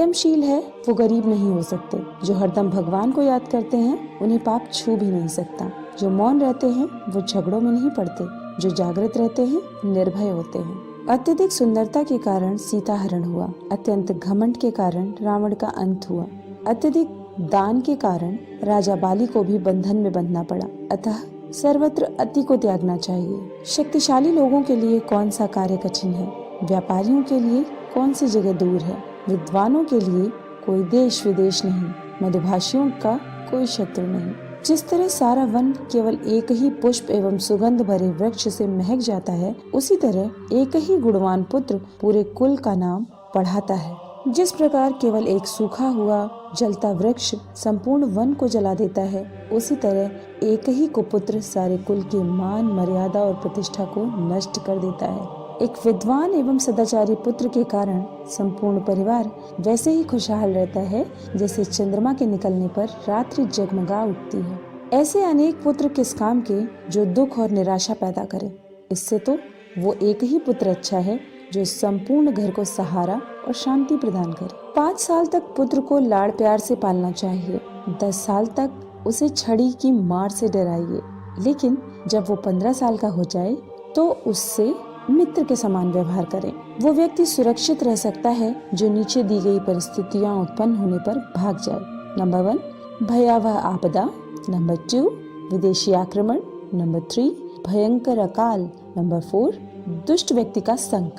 संयमशील है वो गरीब नहीं हो सकते। जो हरदम भगवान को याद करते हैं उन्हें पाप छू भी नहीं सकता। जो मौन रहते हैं वो झगड़ों में नहीं पड़ते। जो जागृत रहते हैं निर्भय होते हैं। अत्यधिक सुंदरता के कारण सीता हरण हुआ। अत्यंत घमंड के कारण रावण का अंत हुआ। अत्यधिक दान के कारण राजा बाली को भी बंधन में बंधना पड़ा। अतः सर्वत्र अति को त्यागना चाहिए। शक्तिशाली लोगों के लिए कौन सा कार्य कठिन है, व्यापारियों के लिए कौन सी जगह दूर है, विद्वानों के लिए कोई देश विदेश नहीं, मधुभाषियों का कोई शत्रु नहीं। जिस तरह सारा वन केवल एक ही पुष्प एवं सुगंध भरे वृक्ष से महक जाता है, उसी तरह एक ही गुणवान पुत्र पूरे कुल का नाम बढ़ाता है। जिस प्रकार केवल एक सूखा हुआ जलता वृक्ष संपूर्ण वन को जला देता है, उसी तरह एक ही कुपुत्र सारे कुल के मान, मर्यादा और प्रतिष्ठा को नष्ट कर देता है। एक विद्वान एवं सदाचारी पुत्र के कारण संपूर्ण परिवार वैसे ही खुशहाल रहता है जैसे चंद्रमा के निकलने पर रात्रि जगमगा उठती है। ऐसे अनेक पुत्र किस काम के जो दुख और निराशा पैदा करे। इससे तो वो एक ही पुत्र अच्छा है जो संपूर्ण घर को सहारा और शांति प्रदान करे। 5 साल तक पुत्र को लाड़ प्यार से पालना चाहिए। 10 साल तक उसे छड़ी की मार से डराइए, लेकिन जब वो 15 साल का हो जाए तो उससे मित्र के समान व्यवहार करें। वो व्यक्ति सुरक्षित रह सकता है जो नीचे दी गई परिस्थितियां उत्पन्न होने पर भाग जाए। नंबर 1 भयावह आपदा। नंबर 2 विदेशी आक्रमण। नंबर 3 भयंकर अकाल। नंबर 4 दुष्ट व्यक्ति का संग।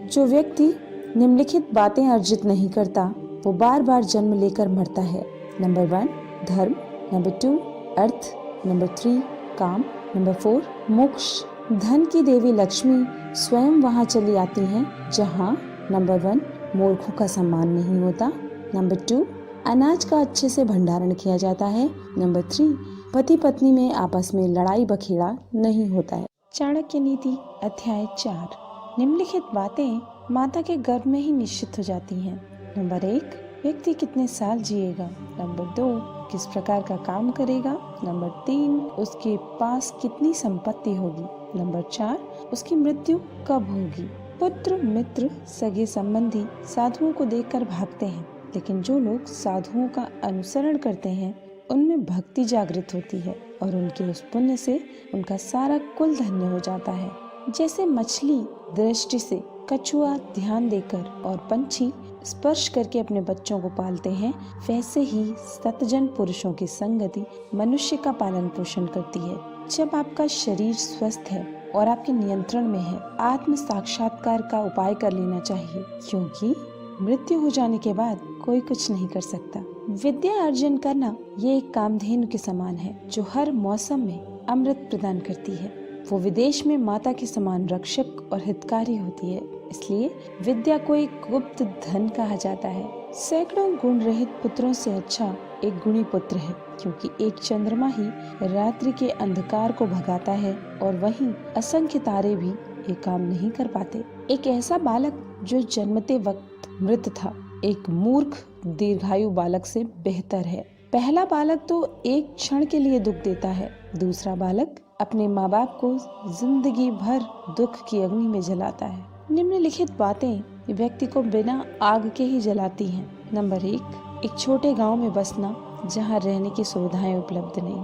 जो व्यक्ति निम्नलिखित बातें अर्जित नहीं करता वो बार बार जन्म लेकर मरता है। नंबर 1 धर्म। नंबर 2 अर्थ। नंबर 3 काम। नंबर 4 मोक्ष। धन की देवी लक्ष्मी स्वयं वहाँ चली आती हैं जहाँ नंबर 1 मूर्खों का सम्मान नहीं होता। नंबर 2 अनाज का अच्छे से भंडारण किया जाता है। नंबर 3 पति पत्नी में आपस में लड़ाई बखेड़ा नहीं होता है। चाणक्य नीति अध्याय 4। निम्नलिखित बातें माता के गर्भ में ही निश्चित हो जाती हैं। नंबर 1 व्यक्ति कितने साल जिएगा। नंबर 2 किस प्रकार का काम करेगा। नंबर 3 उसके पास कितनी संपत्ति होगी। नंबर 4 उसकी मृत्यु कब होगी। पुत्र, मित्र, सगे संबंधी साधुओं को देखकर भागते हैं, लेकिन जो लोग साधुओं का अनुसरण करते हैं उनमें भक्ति जागृत होती है और उनके उस पुण्य से उनका सारा कुल धन्य हो जाता है। जैसे मछली दृष्टि से, कछुआ ध्यान देकर और पंछी स्पर्श करके अपने बच्चों को पालते हैं, वैसे ही सतजन पुरुषों की संगति मनुष्य का पालन पोषण करती है। जब आपका शरीर स्वस्थ है और आपके नियंत्रण में है, आत्म साक्षात्कार का उपाय कर लेना चाहिए, क्योंकि मृत्यु हो जाने के बाद कोई कुछ नहीं कर सकता। विद्या अर्जन करना ये एक कामधेनु के समान है जो हर मौसम में अमृत प्रदान करती है। वो विदेश में माता के समान रक्षक और हितकारी होती है, इसलिए विद्या को एक गुप्त धन कहा जाता है। सैकड़ों गुण रहित पुत्रों से अच्छा एक गुणी पुत्र है, क्योंकि एक चंद्रमा ही रात्रि के अंधकार को भगाता है और वहीं असंख्य तारे भी ये काम नहीं कर पाते। एक ऐसा बालक जो जन्मते वक्त मृत था, एक मूर्ख दीर्घायु बालक से बेहतर है। पहला बालक तो एक क्षण के लिए दुख देता है, दूसरा बालक अपने माँ बाप को जिंदगी भर दुख की अग्नि में जलाता है। निम्नलिखित बातें व्यक्ति को बिना आग के ही जलाती हैं। नंबर 1 एक छोटे गांव में बसना जहां रहने की सुविधाएं उपलब्ध नहीं।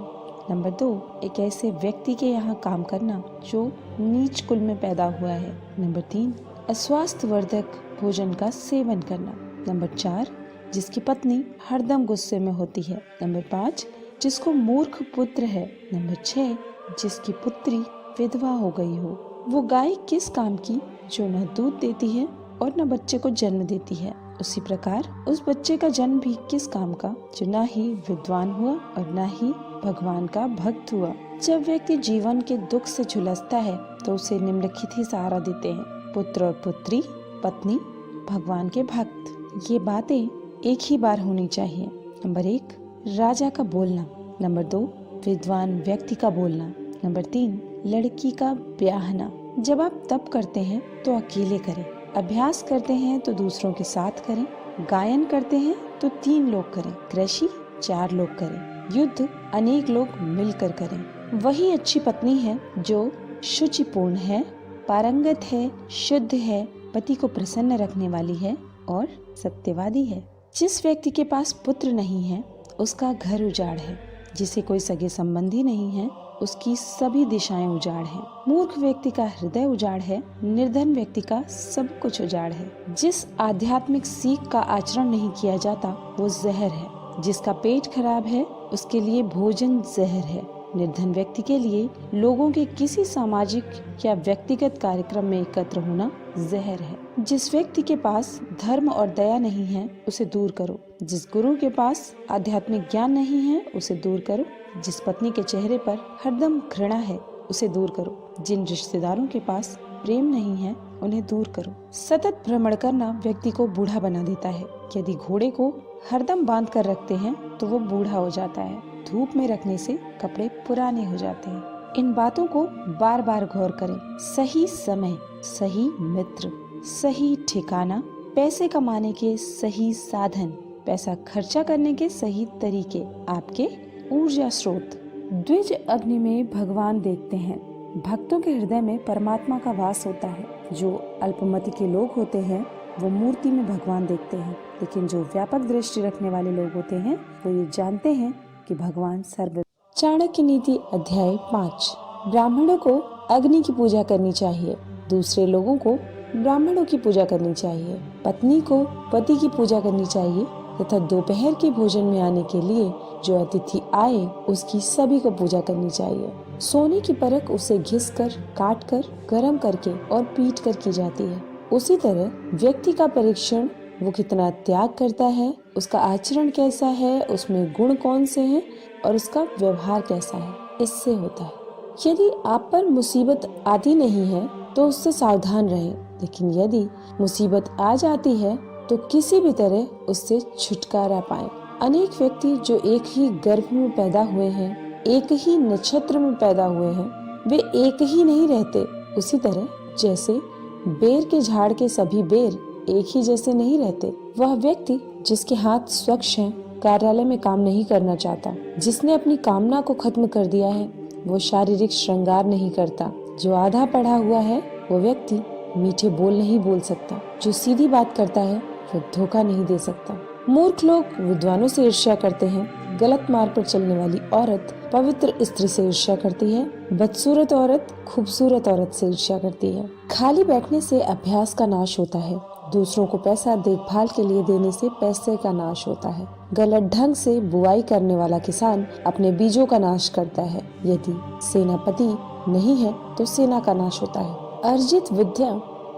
नंबर 2 एक ऐसे व्यक्ति के यहाँ काम करना जो नीच कुल में पैदा हुआ है। नंबर 3 अस्वास्थ्यवर्धक भोजन का सेवन करना। नंबर 4 जिसकी पत्नी हरदम गुस्से में होती है। नंबर 5 जिसको मूर्ख पुत्र है। नंबर 6 जिसकी पुत्री विधवा हो गई हो। वो गाय किस काम की जो न दूध देती है और न बच्चे को जन्म देती है। उसी प्रकार उस बच्चे का जन्म भी किस काम का जो न ही विद्वान हुआ और न ही भगवान का भक्त हुआ। जब व्यक्ति जीवन के दुख से झुलसता है तो उसे निम्नलिखित ही सहारा देते हैं: पुत्र और पुत्री, पत्नी, भगवान के भक्त। ये बातें एक ही बार होनी चाहिए। नंबर 1 राजा का बोलना। नंबर 2 विद्वान व्यक्ति का बोलना। नंबर 3 लड़की का ब्याहना। जब आप तप करते हैं तो अकेले करें, अभ्यास करते हैं तो दूसरों के साथ करें, गायन करते हैं तो 3 लोग करें, कृषि 4 लोग करें, युद्ध अनेक लोग मिलकर करें। वही अच्छी पत्नी है जो शुचिपूर्ण है, पारंगत है, शुद्ध है, पति को प्रसन्न रखने वाली है और सत्यवादी है। जिस व्यक्ति के पास पुत्र नहीं है उसका घर उजाड़ है, जिसे कोई सगे संबंधी नहीं है उसकी सभी दिशाएं उजाड़ हैं। मूर्ख व्यक्ति का हृदय उजाड़ है, निर्धन व्यक्ति का सब कुछ उजाड़ है। जिस आध्यात्मिक सीख का आचरण नहीं किया जाता वो जहर है। जिसका पेट खराब है उसके लिए भोजन जहर है। निर्धन व्यक्ति के लिए लोगों के किसी सामाजिक या व्यक्तिगत कार्यक्रम में एकत्र होना जहर है। जिस व्यक्ति के पास धर्म और दया नहीं है उसे दूर करो। जिस गुरु के पास आध्यात्मिक ज्ञान नहीं है उसे दूर करो। जिस पत्नी के चेहरे पर हरदम घृणा है उसे दूर करो। जिन रिश्तेदारों के पास प्रेम नहीं है उन्हें दूर करो। सतत भ्रमण करना व्यक्ति को बूढ़ा बना देता है। यदि घोड़े को हरदम बांध कर रखते हैं तो वो बूढ़ा हो जाता है। धूप में रखने से कपड़े पुराने हो जाते हैं। इन बातों को बार बार गौर करें। सही समय, सही मित्र, सही ठिकाना, पैसे कमाने के सही साधन, पैसा खर्चा करने के सही तरीके आपके ऊर्जा स्रोत। द्विज अग्नि में भगवान देखते हैं। भक्तों के हृदय में परमात्मा का वास होता है। जो अल्पमति के लोग होते हैं वो मूर्ति में भगवान देखते हैं, लेकिन जो व्यापक दृष्टि रखने वाले लोग होते हैं वो ये जानते हैं कि भगवान सर्व। चाणक्य नीति अध्याय 5। ब्राह्मणों को अग्नि की पूजा करनी चाहिए, दूसरे लोगों को ब्राह्मणों की पूजा करनी चाहिए, पत्नी को पति की पूजा करनी चाहिए तथा दोपहर के भोजन में आने के लिए जो अतिथि आए उसकी सभी को पूजा करनी चाहिए। सोने की परख उसे घिसकर, काटकर, गर्म करके और पीट कर की जाती है। उसी तरह व्यक्ति का परीक्षण वो कितना त्याग करता है, उसका आचरण कैसा है, उसमें गुण कौन से हैं और उसका व्यवहार कैसा है, इससे होता है। यदि आप पर मुसीबत आती नहीं है तो उससे सावधान रहें, लेकिन यदि मुसीबत आ जाती है तो किसी भी तरह उससे छुटकारा पाएं। अनेक व्यक्ति जो एक ही गर्भ में पैदा हुए हैं, एक ही नक्षत्र में पैदा हुए हैं, वे एक ही नहीं रहते। उसी तरह जैसे बेर के झाड़ के सभी बेर एक ही जैसे नहीं रहते। वह व्यक्ति जिसके हाथ स्वच्छ हैं, कार्यालय में काम नहीं करना चाहता, जिसने अपनी कामना को खत्म कर दिया है, वो शारीरिक श्रृंगार नहीं करता। जो आधा पढ़ा हुआ है वो व्यक्ति मीठे बोल नहीं बोल सकता। जो सीधी बात करता है वो धोखा नहीं दे सकता। मूर्ख लोग विद्वानों से ईर्ष्या करते हैं। गलत मार्ग पर चलने वाली औरत पवित्र स्त्री से ईर्ष्या करती है। बदसूरत औरत खूबसूरत औरत से ईर्ष्या करती है। खाली बैठने से अभ्यास का नाश होता है। दूसरों को पैसा देखभाल के लिए देने से पैसे का नाश होता है। गलत ढंग से बुआई करने वाला किसान अपने बीजों का नाश करता है। यदि सेनापति नहीं है तो सेना का नाश होता है। अर्जित विद्या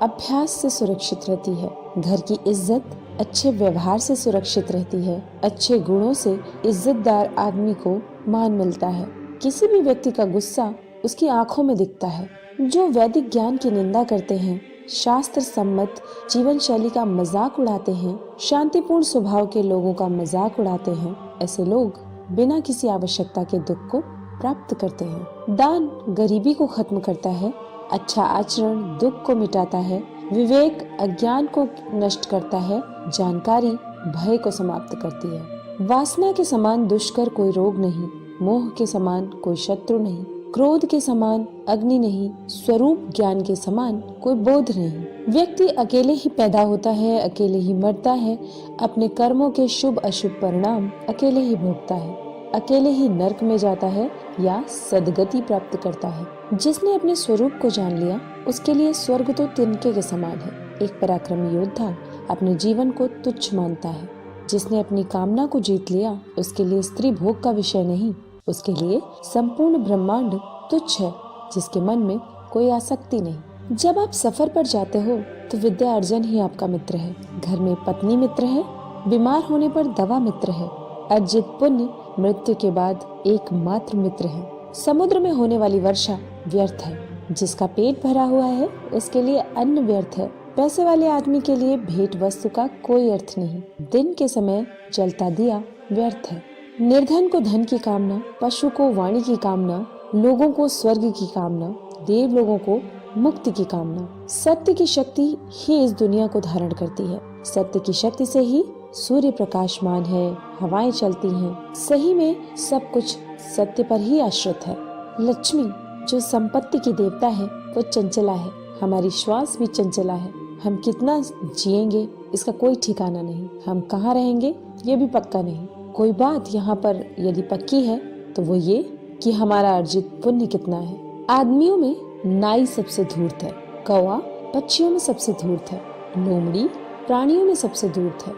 अभ्यास से सुरक्षित रहती है। घर की इज्जत अच्छे व्यवहार से सुरक्षित रहती है। अच्छे गुणों से इज्जतदार आदमी को मान मिलता है। किसी भी व्यक्ति का गुस्सा उसकी आंखों में दिखता है। जो वैदिक ज्ञान की निंदा करते हैं, शास्त्र सम्मत जीवन शैली का मजाक उड़ाते हैं, शांतिपूर्ण स्वभाव के लोगों का मजाक उड़ाते हैं, ऐसे लोग बिना किसी आवश्यकता के दुख को प्राप्त करते हैं। दान गरीबी को खत्म करता है। अच्छा आचरण दुख को मिटाता है। विवेक अज्ञान को नष्ट करता है। जानकारी भय को समाप्त करती है। वासना के समान दुष्कर कोई रोग नहीं, मोह के समान कोई शत्रु नहीं, क्रोध के समान अग्नि नहीं, स्वरूप ज्ञान के समान कोई बोध नहीं। व्यक्ति अकेले ही पैदा होता है, अकेले ही मरता है, अपने कर्मों के शुभ अशुभ परिणाम अकेले ही भोगता है, अकेले ही नरक में जाता है या सदगति प्राप्त करता है। जिसने अपने स्वरूप को जान लिया उसके लिए स्वर्ग तो तिनके के समान है। एक पराक्रमी योद्धा अपने जीवन को तुच्छ मानता है। जिसने अपनी कामना को जीत लिया उसके लिए स्त्री भोग का विषय नहीं, उसके लिए संपूर्ण ब्रह्मांड तुच्छ है। जिसके मन में कोई आसक्ति नहीं। जब आप सफर पर जाते हो तो विद्या अर्जन ही आपका मित्र है। घर में पत्नी मित्र है, बीमार होने पर दवा मित्र है। अर्जित पुण्य मृत्यु के बाद एकमात्र मित्र है। समुद्र में होने वाली वर्षा व्यर्थ है। जिसका पेट भरा हुआ है उसके लिए अन्न व्यर्थ है। पैसे वाले आदमी के लिए भेंट वस्तु का कोई अर्थ नहीं। दिन के समय जलता दिया व्यर्थ है। निर्धन को धन की कामना, पशु को वाणी की कामना, लोगों को स्वर्ग की कामना, देव लोगों को मुक्ति की कामना। सत्य की शक्ति ही इस दुनिया को धारण करती है। सत्य की शक्ति से ही सूर्य प्रकाशमान है, हवाएं चलती हैं। सही में सब कुछ सत्य पर ही आश्रित है। लक्ष्मी जो संपत्ति की देवता है वो चंचला है। हमारी श्वास भी चंचला है। हम कितना जिएंगे इसका कोई ठिकाना नहीं, हम कहाँ रहेंगे ये भी पक्का नहीं। कोई बात यहाँ पर यदि पक्की है तो वो ये कि हमारा अर्जित पुण्य कितना है। आदमियों में नाई सबसे धूर्त है, कौवा पक्षियों में सबसे धूर्त है, लोमड़ी प्राणियों में सबसे धूर्त है,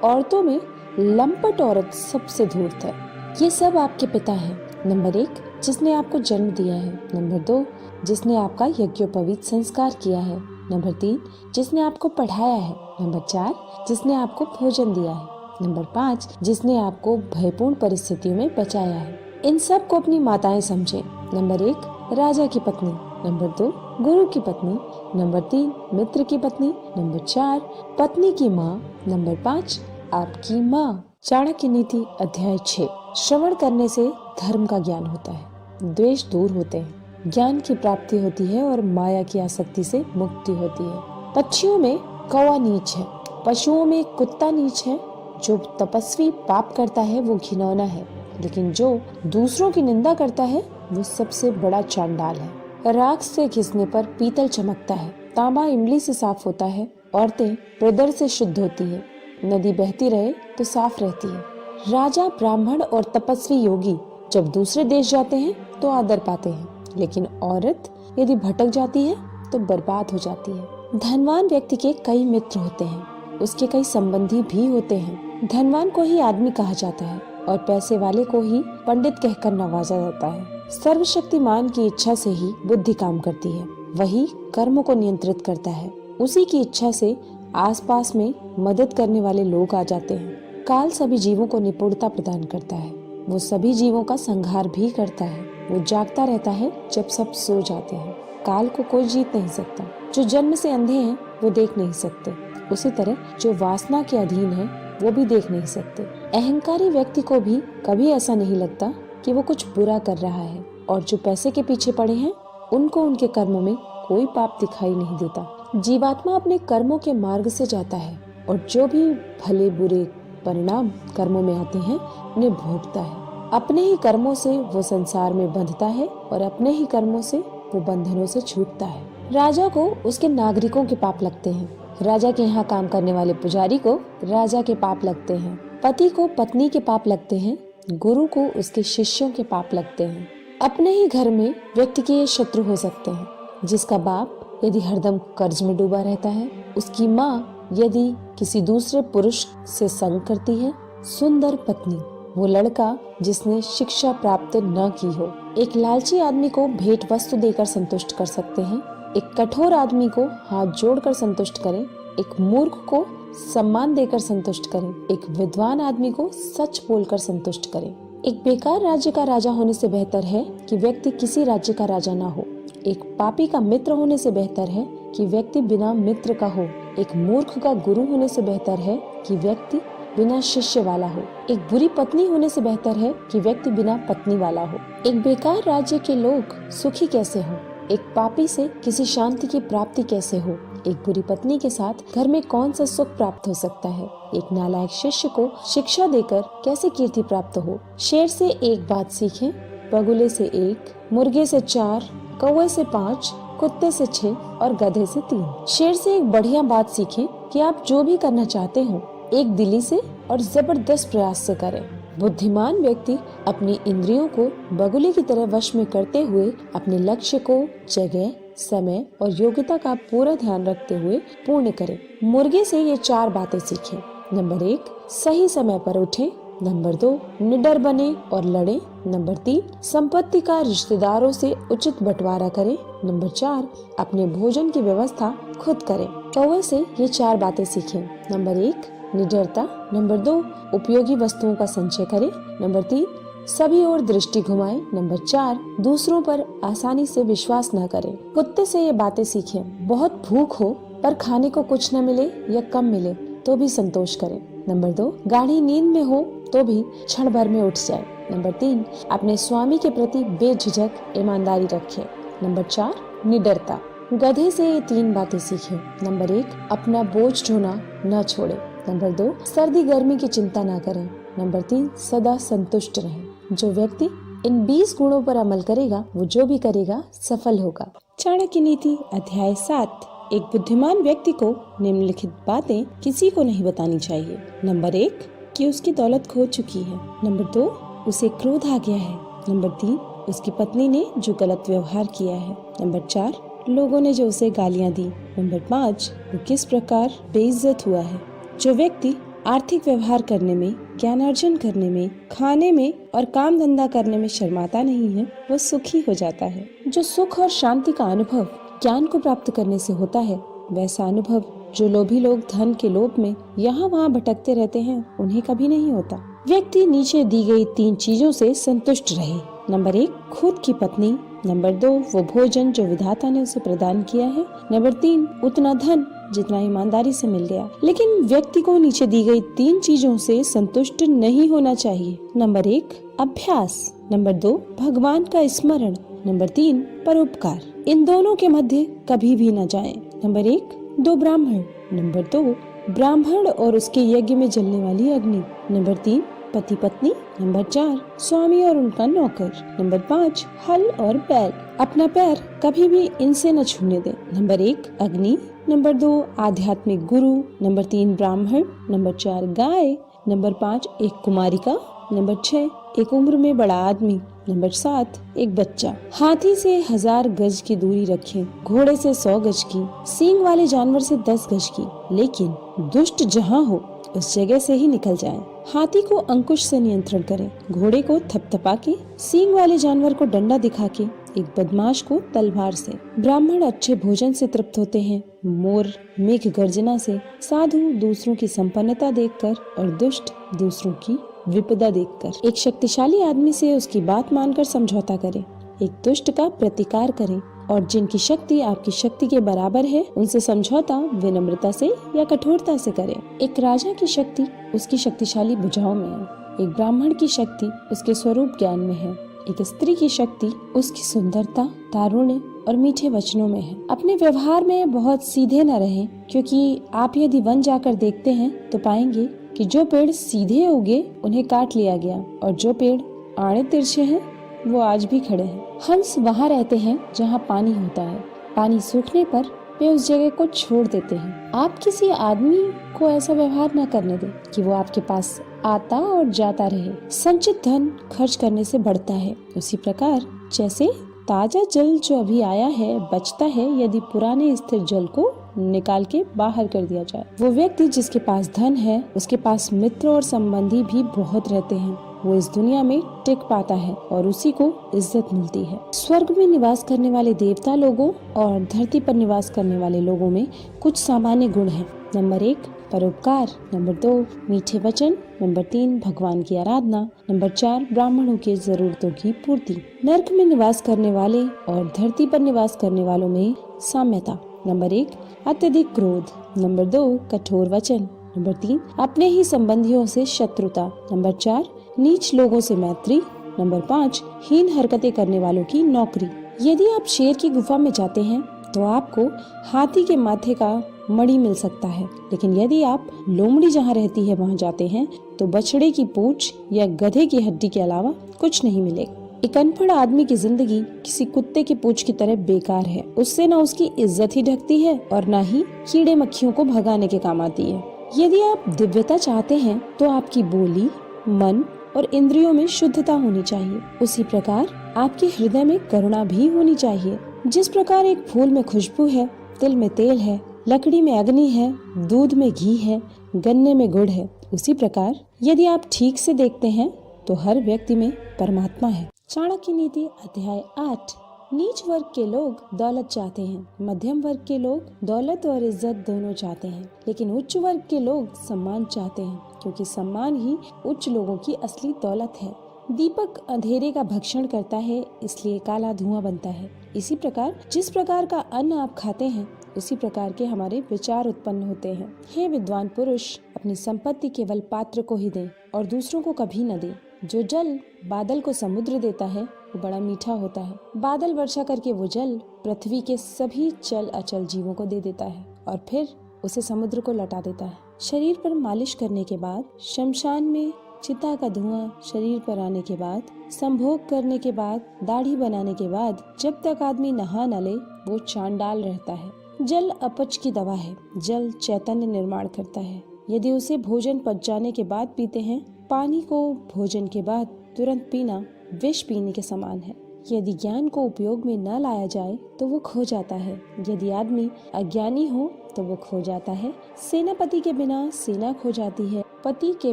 औरतों में लंपट औरत सबसे धूर्त है। ये सब आपके पिता हैं। नंबर 1 जिसने आपको जन्म दिया है। नंबर 2 जिसने आपका यज्ञोपवीत संस्कार किया है। नंबर 3 जिसने आपको पढ़ाया है। नंबर 4 जिसने आपको भोजन दिया है। नंबर 5 जिसने आपको भयपूर्ण परिस्थितियों में बचाया है। इन सब को अपनी माताएं समझें। नंबर 1 राजा की पत्नी। नंबर 2 गुरु की पत्नी। नंबर 3 मित्र की पत्नी। नंबर 4 पत्नी की माँ। नंबर 5 आपकी माँ। चाणक्य नीति अध्याय 6। श्रवण करने से धर्म का ज्ञान होता है, द्वेष दूर होते हैं, ज्ञान की प्राप्ति होती है और माया की आसक्ति से मुक्ति होती है। पक्षियों में कौवा नीच है, पशुओं में कुत्ता नीच है। जो तपस्वी पाप करता है वो घिनौना है, लेकिन जो दूसरों की निंदा करता है वो सबसे बड़ा चांडाल है। राख से घिसने पर पीतल चमकता है, तांबा इमली से साफ होता है, औरतें प्रदर से शुद्ध होती है, नदी बहती रहे तो साफ रहती है। राजा ब्राह्मण और तपस्वी योगी जब दूसरे देश जाते हैं तो आदर पाते हैं, लेकिन औरत यदि भटक जाती है तो बर्बाद हो जाती है। धनवान व्यक्ति के कई मित्र होते हैं, उसके कई संबंधी भी होते हैं। धनवान को ही आदमी कहा जाता है और पैसे वाले को ही पंडित कहकर नवाजा जाता है। सर्वशक्तिमान की इच्छा से ही बुद्धि काम करती है, वही कर्म को नियंत्रित करता है। उसी की इच्छा से आसपास में मदद करने वाले लोग आ जाते हैं। काल सभी जीवों को निपुणता प्रदान करता है, वो सभी जीवों का संहार भी करता है। वो जागता रहता है जब सब सो जाते हैं। काल को कोई जीत नहीं सकता। जो जन्म से अंधे हैं वो देख नहीं सकते, उसी तरह जो वासना के अधीन है वो भी देख नहीं सकते। अहंकारी व्यक्ति को भी कभी ऐसा नहीं लगता कि वो कुछ बुरा कर रहा है, और जो पैसे के पीछे पड़े हैं उनको उनके कर्मों में कोई पाप दिखाई नहीं देता। जीवात्मा अपने कर्मों के मार्ग से जाता है और जो भी भले बुरे परिणाम कर्मों में आते हैं उन्हें भोगता है। अपने ही कर्मों से वो संसार में बंधता है और अपने ही कर्मों से वो बंधनों से छूटता है। राजा को उसके नागरिकों के पाप लगते हैं, राजा के यहाँ काम करने वाले पुजारी को राजा के पाप लगते हैं, पति को पत्नी के पाप लगते हैं, गुरु को उसके शिष्यों के पाप लगते हैं। अपने ही घर में व्यक्ति के ये शत्रु हो सकते हैं, जिसका बाप यदि हरदम कर्ज में डूबा रहता है, उसकी माँ यदि किसी दूसरे पुरुष से संग करती है, सुंदर पत्नी वो लड़का जिसने शिक्षा प्राप्त न की हो। एक लालची आदमी को भेंट वस्तु देकर संतुष्ट कर सकते हैं, एक कठोर आदमी को हाथ जोड़कर संतुष्ट करें, एक मूर्ख को सम्मान देकर संतुष्ट करें, एक विद्वान आदमी को सच बोलकर संतुष्ट करें। एक बेकार राज्य का राजा होने से बेहतर है कि व्यक्ति किसी राज्य का राजा ना हो। एक पापी का मित्र होने से बेहतर है कि व्यक्ति बिना मित्र का हो। एक मूर्ख का गुरु होने से बेहतर है कि व्यक्ति बिना शिष्य वाला हो। एक बुरी पत्नी होने से बेहतर है कि व्यक्ति बिना पत्नी वाला हो। एक बेकार राज्य के लोग सुखी कैसे हो, एक पापी से किसी शांति की प्राप्ति कैसे हो, एक बुरी पत्नी के साथ घर में कौन सा सुख प्राप्त हो सकता है, एक नालायक शिष्य को शिक्षा देकर कैसे कीर्ति प्राप्त हो। शेर से एक बात सीखें, बगुले से 1, मुर्गे से 4, कौवे से 5, कुत्ते से 6 और गधे से 3। शेर से एक बढ़िया बात सीखें कि आप जो भी करना चाहते हो एक दिली से और जबरदस्त प्रयास से करें। बुद्धिमान व्यक्ति अपनी इंद्रियों को बगुले की तरह वश में करते हुए अपने लक्ष्य को जगह, समय और योग्यता का पूरा ध्यान रखते हुए पूर्ण करे। मुर्गे से ये 4 बातें सीखें। नंबर 1, सही समय पर उठें। नंबर 2, निडर बने और लड़े। नंबर 3, संपत्ति का रिश्तेदारों से उचित बंटवारा करें। नंबर 4, अपने भोजन की व्यवस्था खुद करें। कौवे से ये 4 बातें सीखें। नंबर 1, निडरता। नंबर 2, उपयोगी वस्तुओं का संचय करें। नंबर 3, सभी ओर दृष्टि घुमाएं। नंबर 4, दूसरों पर आसानी से विश्वास न करें। कुत्ते से ये बातें सीखें। बहुत भूख हो पर खाने को कुछ न मिले या कम मिले तो भी संतोष करें। नंबर 2, गाढ़ी नींद में हो तो भी क्षण भर में उठ जाए। नंबर 3, अपने स्वामी के प्रति बेझिझक ईमानदारी रखें। नंबर 4, निडरता। गधे से ये 3 बातें सीखें। नंबर 1, अपना बोझ ढोना न छोड़े। नंबर 2, सर्दी गर्मी की चिंता न करें। नंबर 3, सदा संतुष्ट रहें। जो व्यक्ति इन 20 गुणों पर अमल करेगा वो जो भी करेगा सफल होगा। चाणक्य नीति अध्याय 7। एक बुद्धिमान व्यक्ति को निम्नलिखित बातें किसी को नहीं बतानी चाहिए। नंबर 1, कि उसकी दौलत खो चुकी है। नंबर 2, उसे क्रोध आ गया है। नंबर 3, उसकी पत्नी ने जो गलत व्यवहार किया है। नंबर 4, लोगों ने जो उसे गालियां दी। नंबर 5, वो किस प्रकार बेइज्जत हुआ है। जो व्यक्ति आर्थिक व्यवहार करने में, ज्ञानार्जन करने में, खाने में और काम धंधा करने में शर्माता नहीं है, वो सुखी हो जाता है। जो सुख और शांति का अनुभव ज्ञान को प्राप्त करने से होता है, वैसा अनुभव जो लोभी लोग धन के लोभ में यहाँ वहाँ भटकते रहते हैं, उन्हें कभी नहीं होता। व्यक्ति नीचे दी गई 3 चीजों से संतुष्ट रहे। नंबर 1, खुद की पत्नी। नंबर 2, वो भोजन जो विधाता ने उसे प्रदान किया है। नंबर 3, उतना धन जितना ईमानदारी से मिल गया। लेकिन व्यक्ति को नीचे दी गई 3 चीजों से संतुष्ट नहीं होना चाहिए। नंबर 1, अभ्यास। नंबर 2, भगवान का स्मरण। नंबर 3, परोपकार। इन दोनों के मध्य कभी भी न जाएं। नंबर 1, 2 ब्राह्मण। नंबर 2, ब्राह्मण और उसके यज्ञ में जलने वाली अग्नि। नंबर 3, पति पत्नी। नंबर 4, स्वामी और उनका नौकर। नंबर 5, हल और बैल। अपना पैर कभी भी इनसे न छूने दें। नंबर 1, अग्नि। नंबर 2, आध्यात्मिक गुरु। नंबर 3, ब्राह्मण। नंबर 4, गाय। नंबर 5, एक कुमारिका। नंबर 6, एक उम्र में बड़ा आदमी। नंबर 7, एक बच्चा। हाथी से 1000 गज की दूरी रखें, घोड़े से 100 गज की, सींग वाले जानवर से 10 गज की, लेकिन दुष्ट जहाँ हो उस जगह से ही निकल जाएं। हाथी को अंकुश से नियंत्रण करें, घोड़े को थपथपा के, सींग वाले जानवर को डंडा दिखा के, एक बदमाश को तलवार से। ब्राह्मण अच्छे भोजन से तृप्त होते हैं, मोर मेघ गर्जना से, साधु दूसरों की संपन्नता देखकर और दुष्ट दूसरों की विपदा देखकर। एक शक्तिशाली आदमी से उसकी बात मानकर समझौता करें, एक दुष्ट का प्रतिकार करें, और जिनकी शक्ति आपकी शक्ति के बराबर है उनसे समझौता विनम्रता से या कठोरता से करें। एक राजा की शक्ति उसकी शक्तिशाली भुजाओं में है, एक ब्राह्मण की शक्ति उसके स्वरूप ज्ञान में है, एक स्त्री की शक्ति उसकी सुंदरता, तारुण्य और मीठे वचनों में है। अपने व्यवहार में बहुत सीधे न रहें, क्योंकि आप यदि वन जाकर देखते हैं तो पाएंगे कि जो पेड़ सीधे उगे उन्हें काट लिया गया, और जो पेड़ आड़े तिरछे हैं वो आज भी खड़े हैं। हंस वहाँ रहते हैं जहाँ पानी होता है, पानी सूखने पर वे उस जगह को छोड़ देते हैं। आप किसी आदमी को ऐसा व्यवहार न करने दें कि वो आपके पास आता और जाता रहे। संचित धन खर्च करने से बढ़ता है, उसी प्रकार जैसे ताजा जल जो अभी आया है बचता है यदि पुराने स्थिर जल को निकाल के बाहर कर दिया जाए। वो व्यक्ति जिसके पास धन है उसके पास मित्र और संबंधी भी बहुत रहते हैं, वो इस दुनिया में टिक पाता है और उसी को इज्जत मिलती है। स्वर्ग में निवास करने वाले देवता लोगों और धरती पर निवास करने वाले लोगों में कुछ सामान्य गुण हैं। नंबर 1, परोपकार। नंबर 2, मीठे वचन। नंबर 3, भगवान की आराधना। नंबर 4, ब्राह्मणों की जरूरतों की पूर्ति। नर्क में निवास करने वाले और धरती पर निवास करने वालों में साम्यता। नंबर 1, अत्यधिक क्रोध। नंबर 2, कठोर वचन। नंबर 3, अपने ही संबंधियों से शत्रुता। नंबर 4, नीच लोगों से मैत्री। नंबर 5, हीन हरकतें करने वालों की नौकरी। यदि आप शेर की गुफा में जाते हैं तो आपको हाथी के माथे का मणि मिल सकता है, लेकिन यदि आप लोमड़ी जहाँ रहती है वहाँ जाते हैं तो बछड़े की पूंछ या गधे की हड्डी के अलावा कुछ नहीं मिलेगा। एक अनपढ़ आदमी की जिंदगी किसी कुत्ते की पूंछ की तरह बेकार है, उससे न उसकी इज्जत ही ढकती है और न ही कीड़े मक्खियों को भगाने के काम आती है। यदि आप दिव्यता चाहते हैं तो आपकी बोली, मन और इंद्रियों में शुद्धता होनी चाहिए। उसी प्रकार आपके हृदय में करुणा भी होनी चाहिए। जिस प्रकार एक फूल में खुशबू है, तिल में तेल है, लकड़ी में अग्नि है, दूध में घी है, गन्ने में गुड़ है, उसी प्रकार यदि आप ठीक से देखते हैं तो हर व्यक्ति में परमात्मा है। चाणक्य नीति अध्याय 8। नीच वर्ग के लोग दौलत चाहते हैं, मध्यम वर्ग के लोग दौलत और इज्जत दोनों चाहते हैं, लेकिन उच्च वर्ग के लोग सम्मान चाहते हैं, क्योंकि सम्मान ही उच्च लोगों की असली दौलत है। दीपक अंधेरे का भक्षण करता है, इसलिए काला धुआं बनता है। इसी प्रकार जिस प्रकार का अन्न आप खाते हैं उसी प्रकार के हमारे विचार उत्पन्न होते हैं। हे विद्वान पुरुष, अपनी संपत्ति केवल पात्र को ही दें और दूसरों को कभी न दें। जो जल बादल को समुद्र देता है वो बड़ा मीठा होता है। बादल वर्षा करके वो जल पृथ्वी के सभी चल अचल जीवों को दे देता है और फिर उसे समुद्र को लौटा देता है। शरीर पर मालिश करने के बाद, शमशान में चिता का धुआं शरीर पर आने के बाद, संभोग करने के बाद, दाढ़ी बनाने के बाद, जब तक आदमी नहा न ले वो चांडाल रहता है। जल अपच की दवा है। जल चैतन्य निर्माण करता है। यदि उसे भोजन पच जाने के बाद पीते हैं, पानी को भोजन के बाद तुरंत पीना विष पीने के समान है। यदि ज्ञान को उपयोग में न लाया जाए तो वो खो जाता है। यदि आदमी अज्ञानी हो तो वो खो जाता है। सेनापति के बिना सेना खो जाती है, पति के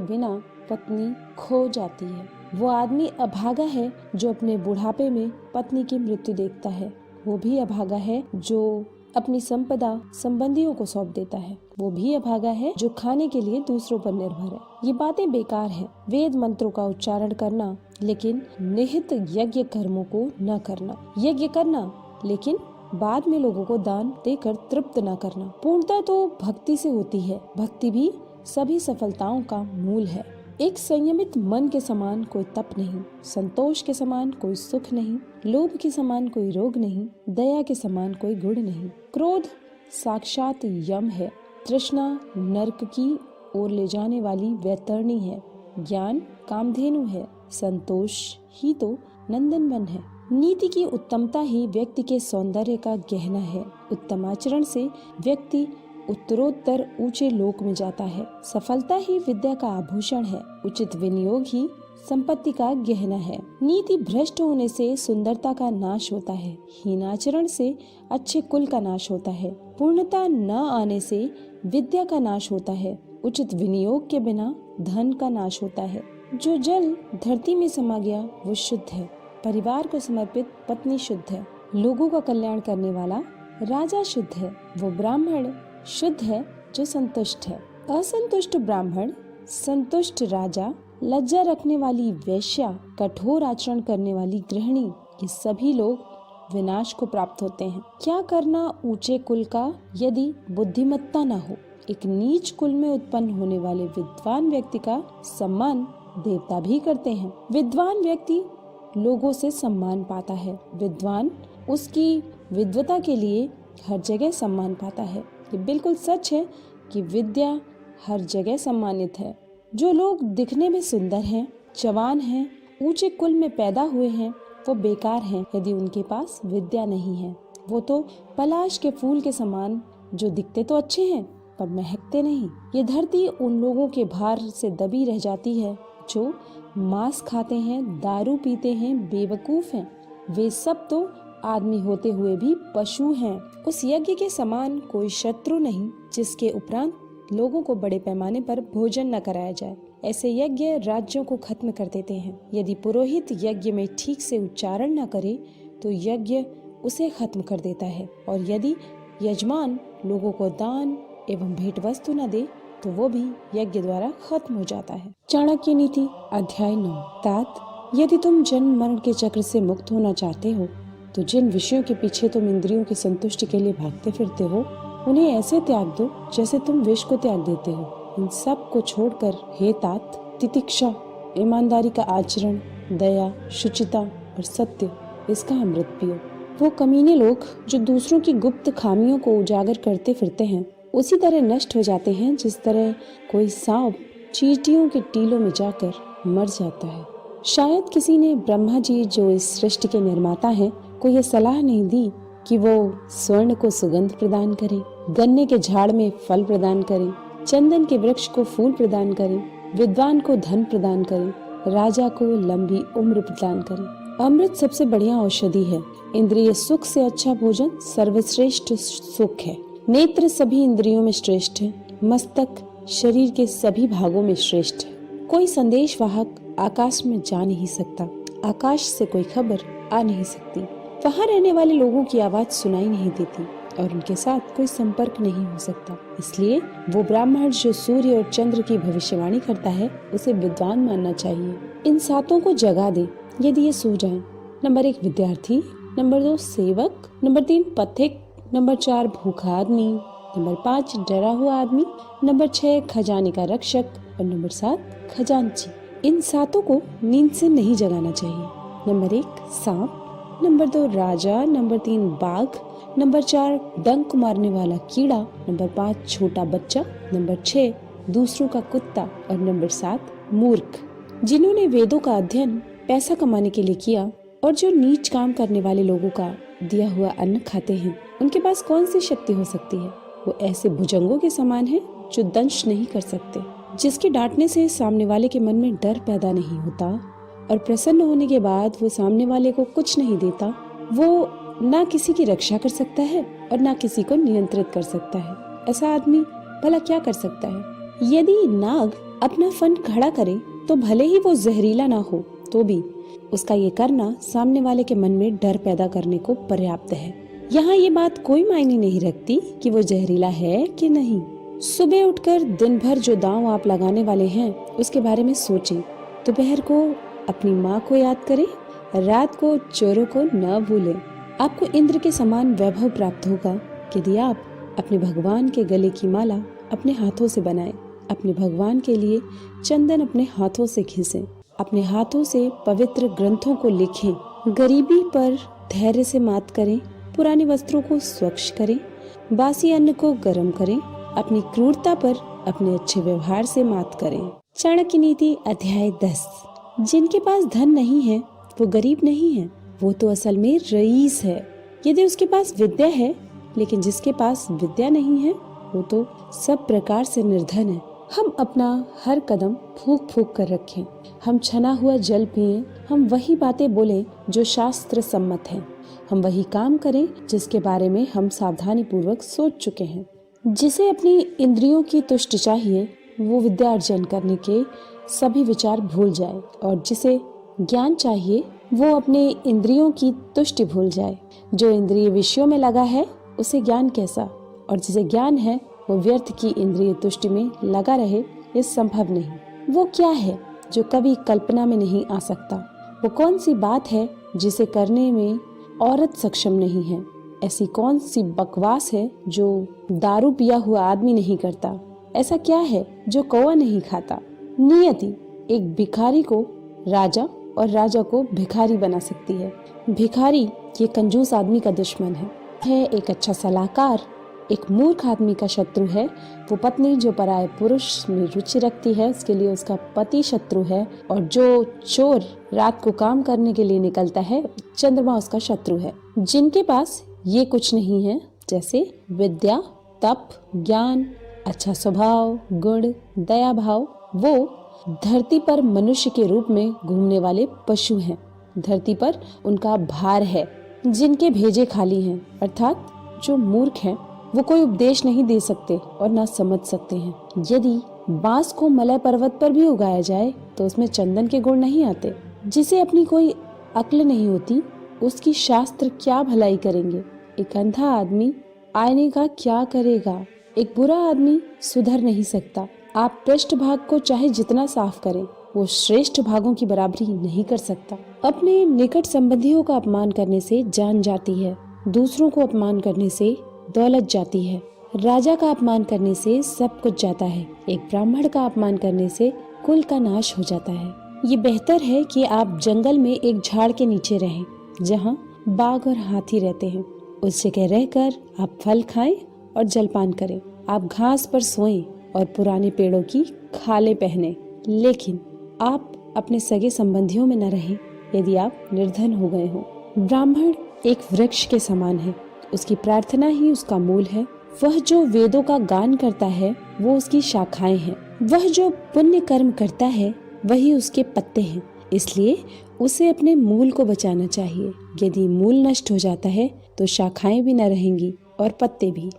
बिना पत्नी खो जाती है। वो आदमी अभागा है जो अपने बुढ़ापे में पत्नी की मृत्यु देखता है। वो भी अभागा है जो अपनी संपदा संबंधियों को सौंप देता है। वो भी अभागा है जो खाने के लिए दूसरों पर निर्भर है। ये बातें बेकार हैं। वेद मंत्रों का उच्चारण करना लेकिन निहित यज्ञ कर्मों को न करना। यज्ञ करना लेकिन बाद में लोगों को दान देकर तृप्त न करना। पूर्णता तो भक्ति से होती है। भक्ति भी सभी सफलताओं का मूल है। एक संयमित मन के समान कोई तप नहीं, संतोष के समान कोई सुख नहीं, लोभ के समान कोई रोग नहीं, दया के समान कोई गुण नहीं। क्रोध साक्षात यम है, तृष्णा नरक की ओर ले जाने वाली वैतरणी है, ज्ञान कामधेनु है, संतोष ही तो नंदनवन है। नीति की उत्तमता ही व्यक्ति के सौंदर्य का गहना है। उत्तम आचरण से व्यक्ति उत्तरोत्तर ऊंचे लोक में जाता है। सफलता ही विद्या का आभूषण है। उचित विनियोग ही संपत्ति का गहना है। नीति भ्रष्ट होने से सुंदरता का नाश होता है। हीन आचरण से अच्छे कुल का नाश होता है। पूर्णता न आने से विद्या का नाश होता है। उचित विनियोग के बिना धन का नाश होता है। जो जल धरती में समा गया वो शुद्ध है। परिवार को समर्पित पत्नी शुद्ध है। लोगों का कल्याण करने वाला राजा शुद्ध है। वो ब्राह्मण शुद्ध है जो संतुष्ट है। असंतुष्ट ब्राह्मण, संतुष्ट राजा, लज्जा रखने वाली वेश्या, कठोर आचरण करने वाली गृहिणी, ये सभी लोग विनाश को प्राप्त होते हैं। क्या करना ऊंचे कुल का यदि बुद्धिमत्ता न हो। एक नीच कुल में उत्पन्न होने वाले विद्वान व्यक्ति का सम्मान देवता भी करते हैं। विद्वान व्यक्ति लोगों से सम्मान पाता है। विद्वान उसकी विद्वता के लिए हर जगह सम्मान पाता है। ये बिल्कुल सच है कि विद्या हर जगह सम्मानित है। जो लोग दिखने में सुंदर हैं, जवान हैं, ऊंचे कुल में पैदा हुए हैं, वो बेकार हैं यदि उनके पास विद्या नहीं है। वो तो पलाश के फूल के समान जो दिखते तो अच्छे हैं पर महकते नहीं। ये धरती उन लोगों के भार से दबी रह जाती है जो मांस खाते हैं, दारू पीते हैं, बेवकूफ हैं। वे सब तो आदमी होते हुए भी पशु हैं। उस यज्ञ के समान कोई शत्रु नहीं जिसके उपरांत लोगों को बड़े पैमाने पर भोजन न कराया जाए। ऐसे यज्ञ राज्यों को खत्म कर देते हैं। यदि पुरोहित यज्ञ में ठीक से उच्चारण न करे तो यज्ञ उसे खत्म कर देता है, और यदि यजमान लोगों को दान एवं भेंट वस्तु न दे तो वो भी यज्ञ द्वारा खत्म हो जाता है। चाणक्य नीति अध्याय 9। तात, यदि तुम जन्म मरण के चक्र से मुक्त होना चाहते हो तो जिन विषयों के पीछे तुम इंद्रियों की संतुष्टि के लिए भागते फिरते हो उन्हें ऐसे त्याग दो जैसे तुम विष को त्याग देते हो। इन सब को छोड़कर हे तात, तितिक्षा, ईमानदारी का आचरण, दया, शुचिता और सत्य, इसका अमृत पियो। वो कमीने लोग जो दूसरों की गुप्त खामियों को उजागर करते फिरते हैं उसी तरह नष्ट हो जाते हैं जिस तरह कोई सांप चींटियों के टीलों में जाकर मर जाता है। शायद किसी ने ब्रह्मा जी जो इस सृष्टि के निर्माता हैं को यह सलाह नहीं दी कि वो स्वर्ण को सुगंध प्रदान करे, गन्ने के झाड़ में फल प्रदान करे, चंदन के वृक्ष को फूल प्रदान करे, विद्वान को धन प्रदान करे, राजा को लंबी उम्र प्रदान करे। अमृत सबसे बढ़िया औषधि है। इंद्रिय सुख से अच्छा भोजन सर्वश्रेष्ठ सुख है। नेत्र सभी इंद्रियों में श्रेष्ठ है। मस्तक शरीर के सभी भागों में श्रेष्ठ है। कोई संदेश वाहक आकाश में जा नहीं सकता, आकाश से कोई खबर आ नहीं सकती, वहाँ रहने वाले लोगों की आवाज सुनाई नहीं देती और उनके साथ कोई संपर्क नहीं हो सकता। इसलिए वो ब्राह्मण जो सूर्य और चंद्र की भविष्यवाणी करता है उसे विद्वान मानना चाहिए। इन सातों को जगा दे यदि ये सो जाएं। नंबर 1 विद्यार्थी, नंबर 2 सेवक, नंबर 3 पथिक, नंबर 4 भूखा आदमी, नंबर 5 डरा हुआ आदमी, नंबर 6 खजाने का रक्षक और नंबर 7 खजांची। इन सातों को नींद से नहीं जगाना चाहिए। नंबर 1 सांप, नंबर 2 राजा, नंबर 3 बाघ, नंबर 4 डंक मारने वाला कीड़ा, नंबर 5 छोटा बच्चा, नंबर 6 दूसरों का कुत्ता और नंबर 7 मूर्ख। जिन्होंने वेदों का अध्ययन पैसा कमाने के लिए किया और जो नीच काम करने वाले लोगों का दिया हुआ अन्न खाते हैं, उनके पास कौन सी शक्ति हो सकती है? वो ऐसे भुजंगों के समान है जो दंश नहीं कर सकते, जिसके डांटने से सामने वाले के मन में डर पैदा नहीं होता और प्रसन्न होने के बाद वो सामने वाले को कुछ नहीं देता। वो ना किसी की रक्षा कर सकता है और ना किसी को नियंत्रित कर सकता है। ऐसा आदमी भला क्या कर सकता है? यदि नाग अपना फन खड़ा करे तो भले ही वो जहरीला ना हो तो भी उसका ये करना सामने वाले के मन में डर पैदा करने को पर्याप्त है। यहाँ ये बात कोई मायने नहीं रखती कि वो जहरीला है कि नहीं। सुबह उठकर दिन भर जो दांव आप लगाने वाले हैं उसके बारे में सोचें। दोपहर को अपनी माँ को याद करें, रात को चोरों को न भूलें। आपको इंद्र के समान वैभव प्राप्त होगा यदि आप अपने भगवान के गले की माला अपने हाथों से बनाएं, अपने भगवान के लिए चंदन अपने हाथों से घिसें, अपने हाथों से पवित्र ग्रंथों को लिखें, गरीबी पर धैर्य से मात करें, पुराने वस्त्रों को स्वच्छ करें, बासी अन्न को गर्म करें, अपनी क्रूरता पर अपने अच्छे व्यवहार से मात करें। चाणक्य नीति अध्याय 10। जिनके पास धन नहीं है वो गरीब नहीं है, वो तो असल में रईस है। यदि उसके पास विद्या है लेकिन जिसके पास विद्या नहीं है वो तो सब प्रकार से निर्धन है। हम अपना हर कदम फूंक फूंक कर रखें, हम छना हुआ जल पिएं, हम वही बातें बोलें जो शास्त्र सम्मत हैं, हम वही काम करें जिसके बारे में हम सावधानी पूर्वक सोच चुके हैं। जिसे अपनी इंद्रियों की तुष्टि चाहिए वो विद्या अर्जन करने के सभी विचार भूल जाए, और जिसे ज्ञान चाहिए वो अपने इंद्रियों की तुष्टि भूल जाए। जो इंद्रिय विषयों में लगा है उसे ज्ञान कैसा, और जिसे ज्ञान है वो व्यर्थ की इंद्रिय तुष्टि में लगा रहे, ये संभव नहीं। वो क्या है जो कभी कल्पना में नहीं आ सकता? वो कौन सी बात है जिसे करने में औरत सक्षम नहीं है? ऐसी कौन सी बकवास है जो दारू पिया हुआ आदमी नहीं करता? ऐसा क्या है जो कौवा नहीं खाता? नियति एक भिखारी को राजा और राजा को भिखारी बना सकती है। भिखारी ये कंजूस आदमी का दुश्मन है। एक अच्छा सलाहकार एक मूर्ख आदमी का शत्रु है। वो पत्नी जो पराये पुरुष में रुचि रखती है उसके लिए उसका पति शत्रु है, और जो चोर रात को काम करने के लिए निकलता है चंद्रमा उसका शत्रु है। जिनके पास ये कुछ नहीं है, जैसे विद्या, तप, ज्ञान, अच्छा स्वभाव, गुण, दया भाव, वो धरती पर मनुष्य के रूप में घूमने वाले पशु हैं। धरती पर उनका भार है। जिनके भेजे खाली हैं, अर्थात जो मूर्ख हैं, वो कोई उपदेश नहीं दे सकते और ना समझ सकते हैं। यदि बांस को मलय पर्वत पर भी उगाया जाए तो उसमें चंदन के गुण नहीं आते। जिसे अपनी कोई अक्ल नहीं होती उसकी शास्त्र क्या भलाई करेंगे। एक अंधा आदमी आईने का क्या करेगा? एक बुरा आदमी सुधर नहीं सकता। आप पृष्ठ भाग को चाहे जितना साफ करें वो श्रेष्ठ भागों की बराबरी नहीं कर सकता। अपने निकट संबंधियों का अपमान करने से जान जाती है, दूसरों को अपमान करने से दौलत जाती है, राजा का अपमान करने से सब कुछ जाता है, एक ब्राह्मण का अपमान करने से कुल का नाश हो जाता है। ये बेहतर है कि आप जंगल में एक झाड़ के नीचे रहें जहाँ बाघ और हाथी रहते हैं। उस जगह रहकर आप फल खाएं और जलपान करें। आप घास पर सोएं और पुराने पेड़ों की खालें पहने, लेकिन आप अपने सगे संबंधियों में न रहें यदि आप निर्धन हो गए हो। ब्राह्मण एक वृक्ष के समान है, उसकी प्रार्थना ही उसका मूल है। वह जो वेदों का गान करता है वो उसकी शाखाएं हैं। वह जो पुण्य कर्म करता है वही उसके पत्ते हैं। इसलिए उसे अपने मूल को बचाना चाहिए। यदि मूल नष्ट हो जाता है तो शाखाएं भी न रहेंगी और पत्ते भी।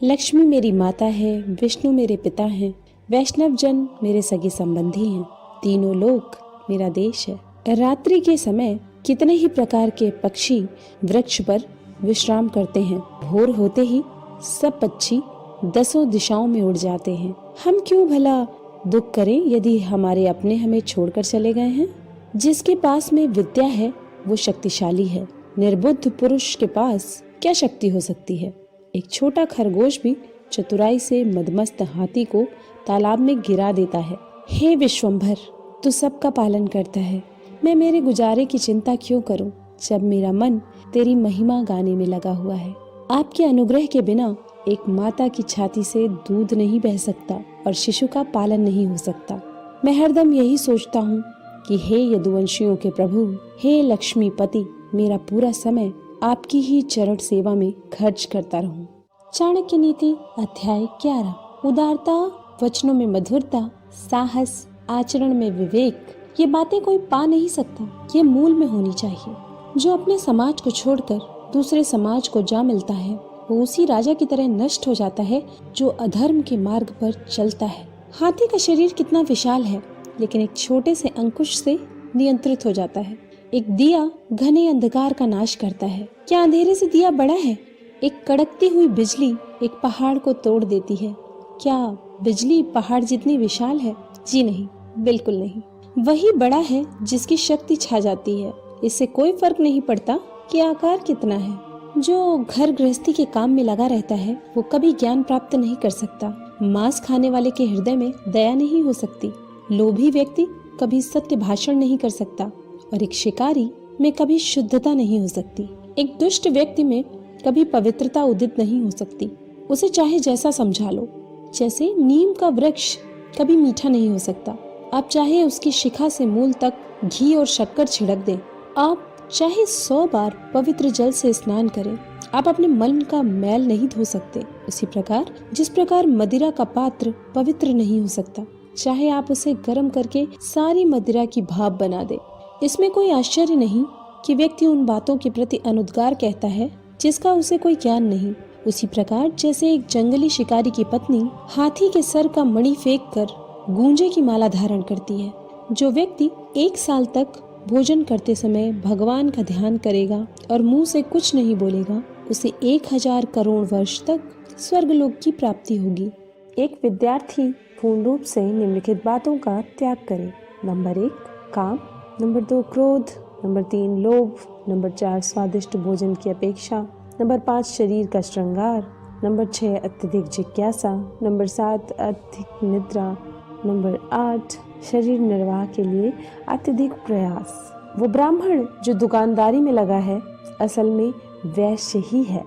लक्ष्मी मेरी माता है, विष्णु मेरे पिता हैं, वैष्णव जन मेरे सगे संबंधी हैं, तीनों लोक मेरा देश है। रात्रि के समय कितने ही प्रकार के पक्षी वृक्ष पर विश्राम करते हैं। भोर होते ही सब पक्षी 10 दिशाओं में उड़ जाते हैं। हम क्यों भला दुख करें यदि हमारे अपने हमें छोड़कर चले गए हैं। जिसके पास में विद्या है वो शक्तिशाली है। निर्बुद्ध पुरुष के पास क्या शक्ति हो सकती है। एक छोटा खरगोश भी चतुराई से मदमस्त हाथी को तालाब में गिरा देता है। हे विश्वंभर, तू सबका पालन करता है, मैं मेरे गुजारे की चिंता क्यों करूं जब मेरा मन तेरी महिमा गाने में लगा हुआ है। आपके अनुग्रह के बिना एक माता की छाती से दूध नहीं बह सकता और शिशु का पालन नहीं हो सकता। मैं हरदम यही सोचता हूँ कि हे यदुवंशियों के प्रभु, हे लक्ष्मीपति, मेरा पूरा समय आपकी ही चरण सेवा में खर्च करता रहूं। चाणक्य नीति अध्याय 11। उदारता, वचनों में मधुरता, साहस, आचरण में विवेक, ये बातें कोई पा नहीं सकता, ये मूल में होनी चाहिए। जो अपने समाज को छोड़कर दूसरे समाज को जा मिलता है वो उसी राजा की तरह नष्ट हो जाता है जो अधर्म के मार्ग पर चलता है। हाथी का शरीर कितना विशाल है, लेकिन एक छोटे से अंकुश से नियंत्रित हो जाता है। एक दिया घने अंधकार का नाश करता है। क्या अंधेरे से दिया बड़ा है? एक कड़कती हुई बिजली एक पहाड़ को तोड़ देती है। क्या बिजली पहाड़ जितनी विशाल है? जी नहीं, बिल्कुल नहीं। वही बड़ा है जिसकी शक्ति छा जाती है। इससे कोई फर्क नहीं पड़ता कि आकार कितना है। जो घर गृहस्थी के काम में लगा रहता है वो कभी ज्ञान प्राप्त नहीं कर सकता। मांस खाने वाले के हृदय में दया नहीं हो सकती। लोभी व्यक्ति कभी सत्य भाषण नहीं कर सकता और एक शिकारी में कभी शुद्धता नहीं हो सकती। एक दुष्ट व्यक्ति में कभी पवित्रता उदित नहीं हो सकती। उसे चाहे जैसा समझा लो। जैसे नीम का वृक्ष कभी मीठा नहीं हो सकता। आप चाहे उसकी शिखा से मूल तक घी और शक्कर छिड़क दें, आप चाहे 100 बार पवित्र जल से स्नान करें, आप अपने मन का मैल नहीं धो सकते। उसी प्रकार जिस प्रकार मदिरा का पात्र पवित्र नहीं हो सकता, चाहे आप उसे गर्म करके सारी मदिरा की भाप बना दे। इसमें कोई आश्चर्य नहीं कि व्यक्ति उन बातों के प्रति अनुद्गार कहता है जिसका उसे कोई ज्ञान नहीं। उसी प्रकार जैसे एक जंगली शिकारी की पत्नी हाथी के सर का मणि फेंक कर गूंजे की माला धारण करती है। जो व्यक्ति 1 साल तक भोजन करते समय भगवान का ध्यान करेगा और मुंह से कुछ नहीं बोलेगा, उसे 1000 करोड़ वर्ष तक स्वर्गलोक की प्राप्ति होगी। एक विद्यार्थी पूर्ण रूप से निम्नलिखित बातों का त्याग करे। नंबर 1 काम, नंबर 2 क्रोध, नंबर 3 लोभ, नंबर 4 स्वादिष्ट भोजन की अपेक्षा, नंबर 5 शरीर का श्रृंगार, नंबर 6 अत्यधिक जिज्ञासा, नंबर 7 अधिक निद्रा, नंबर 8 शरीर निर्वाह के लिए अत्यधिक प्रयास। वो ब्राह्मण जो दुकानदारी में लगा है असल में वैश्य ही है।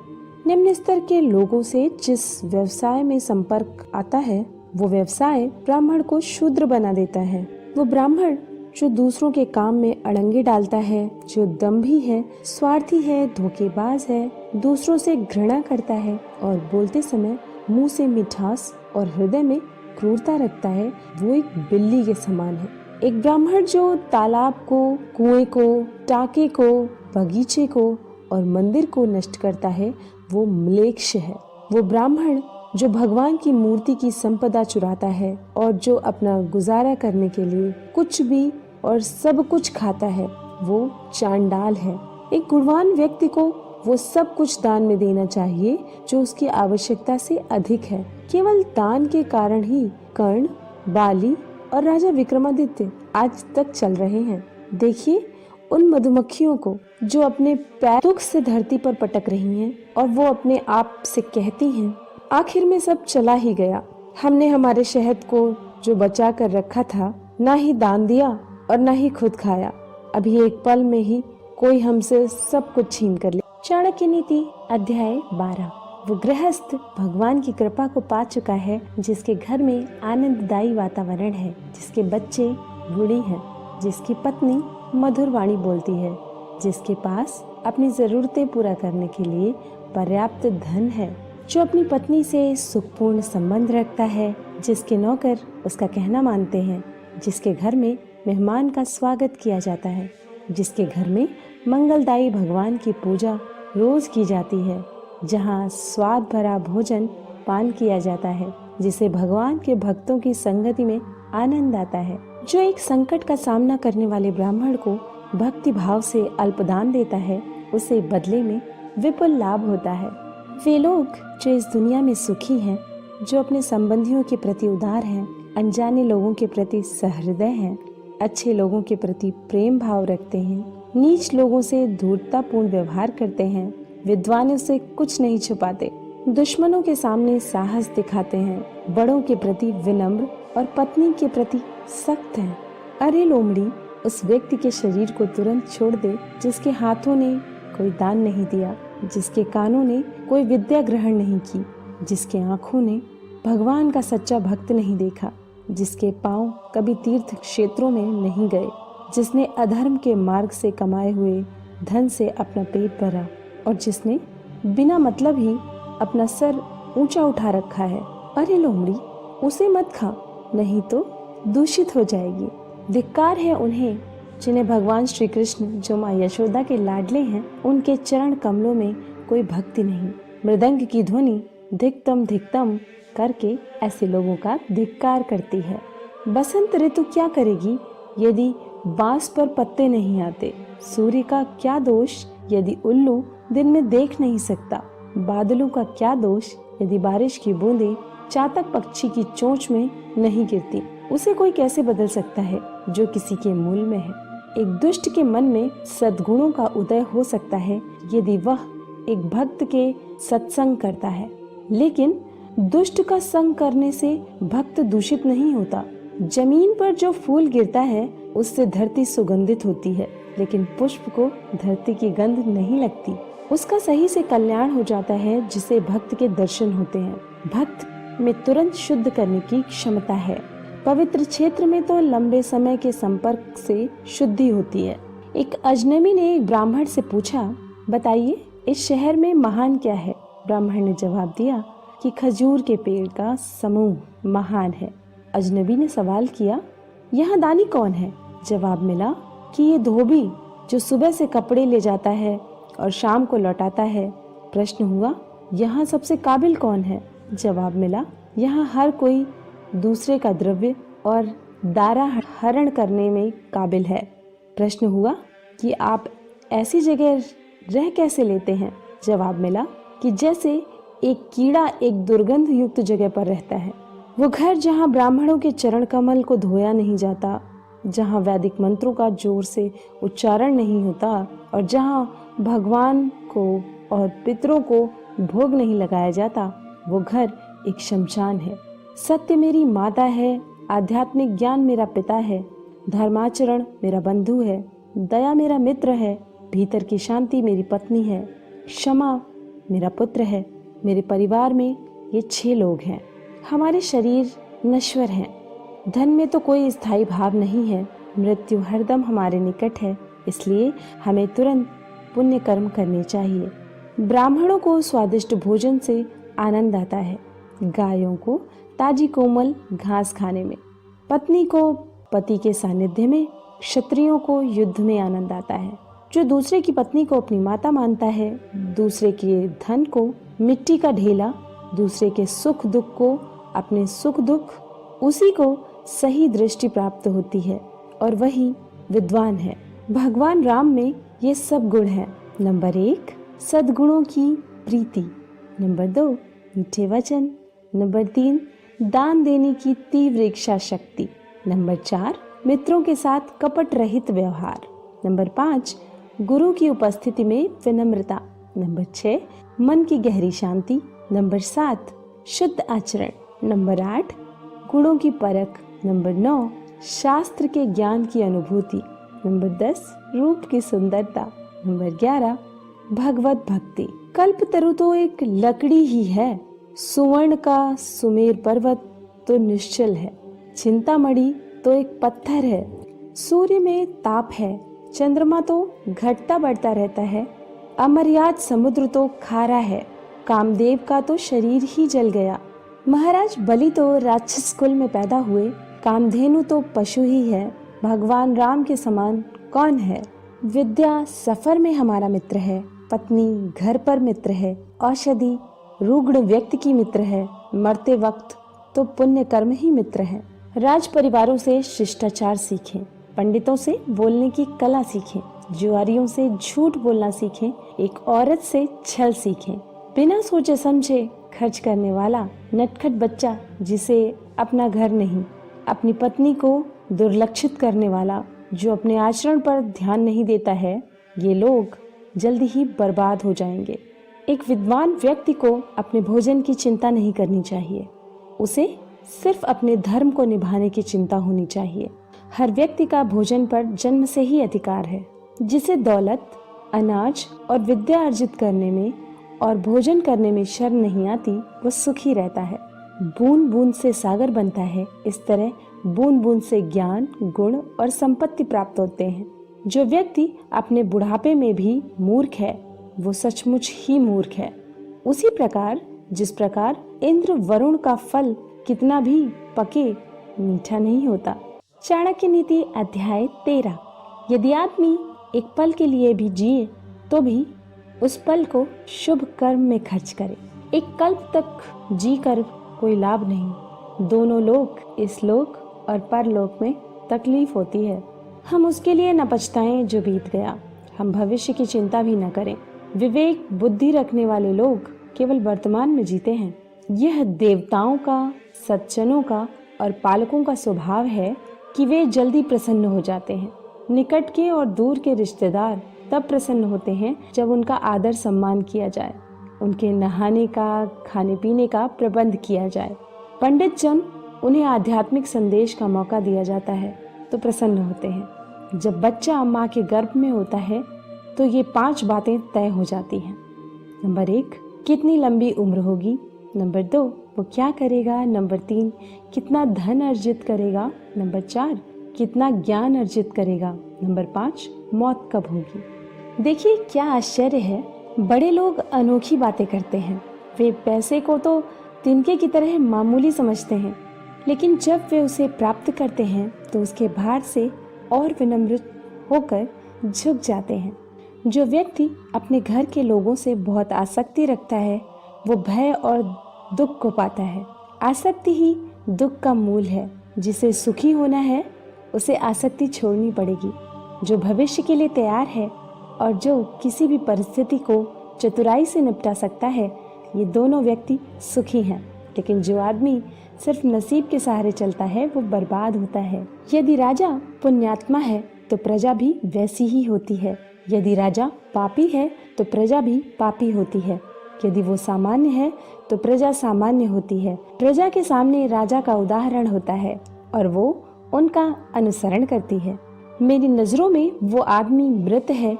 निम्न स्तर के लोगों से जिस व्यवसाय में संपर्क आता है वो व्यवसाय ब्राह्मण को शूद्र बना देता है। वो ब्राह्मण जो दूसरों के काम में अड़ंगे डालता है, जो दंभी है, स्वार्थी है, धोखेबाज है, दूसरों से घृणा करता है और बोलते समय मुंह से मिठास और हृदय में क्रूरता रखता है, वो एक बिल्ली के समान है। एक ब्राह्मण जो तालाब को, कुएं को, टाके को, बगीचे को और मंदिर को नष्ट करता है वो म्लेच्छ है। वो ब्राह्मण जो भगवान की मूर्ति की संपदा चुराता है और जो अपना गुजारा करने के लिए कुछ भी और सब कुछ खाता है वो चांडाल है। एक गुणवान व्यक्ति को वो सब कुछ दान में देना चाहिए जो उसकी आवश्यकता से अधिक है। केवल दान के कारण ही कर्ण, बाली और राजा विक्रमादित्य आज तक चल रहे हैं। देखिए उन मधुमक्खियों को जो अपने पैर दुख से धरती पर पटक रही हैं और वो अपने आप से कहती हैं, आखिर में सब चला ही गया। हमने हमारे शहद को जो बचा कर रखा था ना ही दान दिया और ना ही खुद खाया। अभी एक पल में ही कोई हमसे सब कुछ छीन कर ले। चाणक्य नीति अध्याय 12। वो गृहस्थ भगवान की कृपा को पा चुका है जिसके घर में आनंददायी वातावरण है, जिसके बच्चे बूढ़ी हैं, जिसकी पत्नी मधुर वाणी बोलती है, जिसके पास अपनी जरूरतें पूरा करने के लिए पर्याप्त धन है, जो अपनी पत्नी से सुखपूर्ण संबंध रखता है, जिसके नौकर उसका कहना मानते हैं, जिसके घर में मेहमान का स्वागत किया जाता है, जिसके घर में मंगलदायी भगवान की पूजा रोज की जाती है, जहाँ स्वाद भरा भोजन पान किया जाता है, जिसे भगवान के भक्तों की संगति में आनंद आता है, जो एक संकट का सामना करने वाले ब्राह्मण को भक्ति भाव से अल्पदान देता है, उसे बदले में विपुल लाभ होता है। वे लोग जो इस दुनिया में सुखी हैं, जो अपने संबंधियों के प्रति उदार हैं, अनजाने लोगों के प्रति सहृदय हैं, अच्छे लोगों के प्रति प्रेम भाव रखते हैं, नीच लोगों से धूर्ततापूर्ण व्यवहार करते हैं, विद्वानों से कुछ नहीं छुपाते, दुश्मनों के सामने साहस दिखाते हैं, बड़ों के प्रति विनम्र और पत्नी के प्रति सख्त हैं। अरे लोमड़ी, उस व्यक्ति के शरीर को तुरंत छोड़ दे जिसके हाथों ने कोई दान नहीं दिया, जिसके कानों ने कोई विद्या ग्रहण नहीं की, जिसके आँखों ने भगवान का सच्चा भक्त नहीं देखा, जिसके पांव कभी तीर्थ क्षेत्रों में नहीं गए, जिसने अधर्म के मार्ग से कमाए हुए धन से अपना पेट भरा और जिसने बिना मतलब ही अपना सर ऊंचा उठा रखा है। अरे लोमड़ी, उसे मत खा, नहीं तो दूषित हो जाएगी। धिक्कार है उन्हें जिन्हें भगवान श्री कृष्ण, जो माँ यशोदा के लाडले हैं, उनके चरण कमलों में कोई भक्ति नहीं। मृदंग की ध्वनि धिक्तम धिक्तम करके ऐसे लोगों का धिक्कार करती है। बसंत ऋतु क्या करेगी यदि बांस पर पत्ते नहीं आते? सूर्य का क्या दोष यदि उल्लू दिन में देख नहीं सकता? बादलों का क्या दोष यदि बारिश की बूंदें चातक पक्षी की चोंच में नहीं गिरती? उसे कोई कैसे बदल सकता है जो किसी के मूल में है? एक दुष्ट के मन में सद्गुणों का उदय हो सकता है यदि वह एक भक्त के सत्संग करता है, लेकिन दुष्ट का संग करने से भक्त दूषित नहीं होता। जमीन पर जो फूल गिरता है उससे धरती सुगंधित होती है, लेकिन पुष्प को धरती की गंध नहीं लगती। उसका सही से कल्याण हो जाता है जिसे भक्त के दर्शन होते हैं। भक्त में तुरंत शुद्ध करने की क्षमता है। पवित्र क्षेत्र में तो लंबे समय के संपर्क से शुद्धि होती है। एक अजनबी ने एक ब्राह्मण से पूछा, बताइए इस शहर में महान क्या है? ब्राह्मण ने जवाब दिया कि खजूर के पेड़ का समूह महान है। अजनबी ने सवाल किया, यहाँ दानी कौन है? जवाब मिला कि ये धोबी जो सुबह से कपड़े ले जाता है और शाम को लौटाता है। प्रश्न हुआ, यहाँ सबसे काबिल कौन है? जवाब मिला, यहाँ हर कोई दूसरे का द्रव्य और दारा हरण करने में काबिल है। प्रश्न हुआ कि आप ऐसी जगह रह कैसे लेते हैं? जवाब मिला कि जैसे एक कीड़ा एक दुर्गंध युक्त जगह पर रहता है। वो घर जहाँ ब्राह्मणों के चरण कमल को धोया नहीं जाता, जहाँ वैदिक मंत्रों का जोर से उच्चारण नहीं होता और जहाँ भगवान को और पितरों को भोग नहीं लगाया जाता, वो घर एक शमशान है। सत्य मेरी माता है, आध्यात्मिक ज्ञान मेरा पिता है, धर्माचरण मेरा बंधु है, दया मेरा मित्र है, भीतर की शांति मेरी पत्नी है, क्षमा मेरा पुत्र है। मेरे परिवार में ये 6 लोग हैं। हमारे शरीर नश्वर हैं। धन में तो कोई स्थायी भाव नहीं है। मृत्यु हरदम हमारे निकट है, इसलिए हमें तुरंत पुण्य कर्म करने चाहिए। ब्राह्मणों को स्वादिष्ट भोजन से आनंद आता है, गायों को ताजी कोमल घास खाने में, पत्नी को पति के सानिध्य में, क्षत्रियों को युद्ध में आनंद आता है। जो दूसरे की पत्नी को अपनी माता मानता है, दूसरे के धन को मिट्टी का ढेला, दूसरे के सुख दुख को अपने सुख दुख, उसी को सही दृष्टि प्राप्त होती है और वही विद्वान है। भगवान राम में ये सब गुण हैं। नंबर 1, सद्गुणों की प्रीति। नंबर 2, मीठे वचन। नंबर 3, दान देने की तीव्र इच्छा शक्ति। नंबर 4, मित्रों के साथ कपट रहित व्यवहार। नंबर 5, गुरु की उपस्थिति में विनम्रता। नंबर 6, मन की गहरी शांति। नंबर 7, शुद्ध आचरण। नंबर 8, गुणों की परख। नंबर 9, शास्त्र के ज्ञान की अनुभूति। नंबर 10, रूप की सुंदरता। नंबर 11, भगवत भक्ति। कल्पतरु तो एक लकड़ी ही है, सुवर्ण का सुमेर पर्वत तो निश्चल है, चिंतामणि तो एक पत्थर है, सूर्य में ताप है, चंद्रमा तो घटता बढ़ता रहता है, अमर्याद समुद्र तो खारा है, कामदेव का तो शरीर ही जल गया, महाराज बलि तो राक्षस कुल में पैदा हुए, कामधेनु तो पशु ही है, भगवान राम के समान कौन है। विद्या सफर में हमारा मित्र है, पत्नी घर पर मित्र है, औषधि रुग्ण व्यक्ति की मित्र है, मरते वक्त तो पुण्य कर्म ही मित्र है। राज परिवारों से शिष्टाचार सीखें, पंडितों से बोलने की कला सीखें, जुआरियों से झूठ बोलना सीखें, एक औरत से छल सीखें, बिना सोचे समझे खर्च करने वाला नटखट बच्चा जिसे अपना घर नहीं, अपनी पत्नी को दुर्लक्षित करने वाला जो अपने आचरण पर ध्यान नहीं देता है, ये लोग जल्दी ही बर्बाद हो जाएंगे। एक विद्वान व्यक्ति को अपने भोजन की चिंता नहीं करनी चाहिए, उसे सिर्फ अपने धर्म को निभाने की चिंता होनी चाहिए। हर व्यक्ति का भोजन पर जन्म से ही अधिकार है। जिसे दौलत, अनाज और विद्या अर्जित करने में और भोजन करने में शर्म नहीं आती, वो सुखी रहता है। बूंद बूंद से सागर बनता है, इस तरह बूंद बूंद से ज्ञान, गुण और संपत्ति प्राप्त होते हैं। जो व्यक्ति अपने बुढ़ापे में भी मूर्ख है, वो सचमुच ही मूर्ख है। उसी प्रकार जिस प्रकार इंद्र वरुण का फल कितना भी पके मीठा नहीं होता। चाणक्य नीति अध्याय 13। यदि आदमी एक पल के लिए भी जिए तो भी उस पल को शुभ कर्म में खर्च करे। एक कल्प तक जी कर कोई लाभ नहीं। दोनों लोक, इस लोक और परलोक में तकलीफ होती है। हम उसके लिए न पछताएं जो बीत गया। हम भविष्य की चिंता भी न करें। विवेक बुद्धि रखने वाले लोग केवल वर्तमान में जीते हैं। यह देवताओं का, सज्जनों का और पालकों का स्वभाव है कि वे जल्दी प्रसन्न हो जाते हैं। निकट के और दूर के रिश्तेदार तब प्रसन्न होते हैं जब उनका आदर सम्मान किया जाए, उनके नहाने का, खाने पीने का प्रबंध किया जाए। पंडित जन उन्हें आध्यात्मिक संदेश का मौका दिया जाता है तो प्रसन्न होते हैं। जब बच्चा माँ के गर्भ में होता है तो ये 5 बातें तय हो जाती हैं। नंबर 1, कितनी लंबी उम्र होगी। नंबर 2, वो क्या करेगा। नंबर 3, कितना धन अर्जित करेगा। नंबर 4, कितना ज्ञान अर्जित करेगा। नंबर 5, मौत कब होगी। देखिए क्या आश्चर्य है, बड़े लोग अनोखी बातें करते हैं। वे पैसे को तो तिनके की तरह मामूली समझते हैं, लेकिन जब वे उसे प्राप्त करते हैं तो उसके भार से और विनम्र होकर झुक जाते हैं। जो व्यक्ति अपने घर के लोगों से बहुत आसक्ति रखता है वो भय और दुख को पाता है। आसक्ति ही दुख का मूल है। जिसे सुखी होना है उसे आसक्ति छोड़नी पड़ेगी। जो भविष्य के लिए तैयार है और जो किसी भी परिस्थिति को चतुराई से निपटा सकता है, ये दोनों व्यक्ति सुखी हैं। लेकिन जो आदमी सिर्फ नसीब के सहारे चलता है वो बर्बाद होता है। यदि राजा पुण्यात्मा है तो प्रजा भी वैसी ही होती है। यदि राजा पापी है तो प्रजा भी पापी होती है। यदि वो सामान्य है तो प्रजा सामान्य होती है। प्रजा के सामने राजा का उदाहरण होता है और वो उनका अनुसरण करती है। मेरी नजरों में वो आदमी मृत है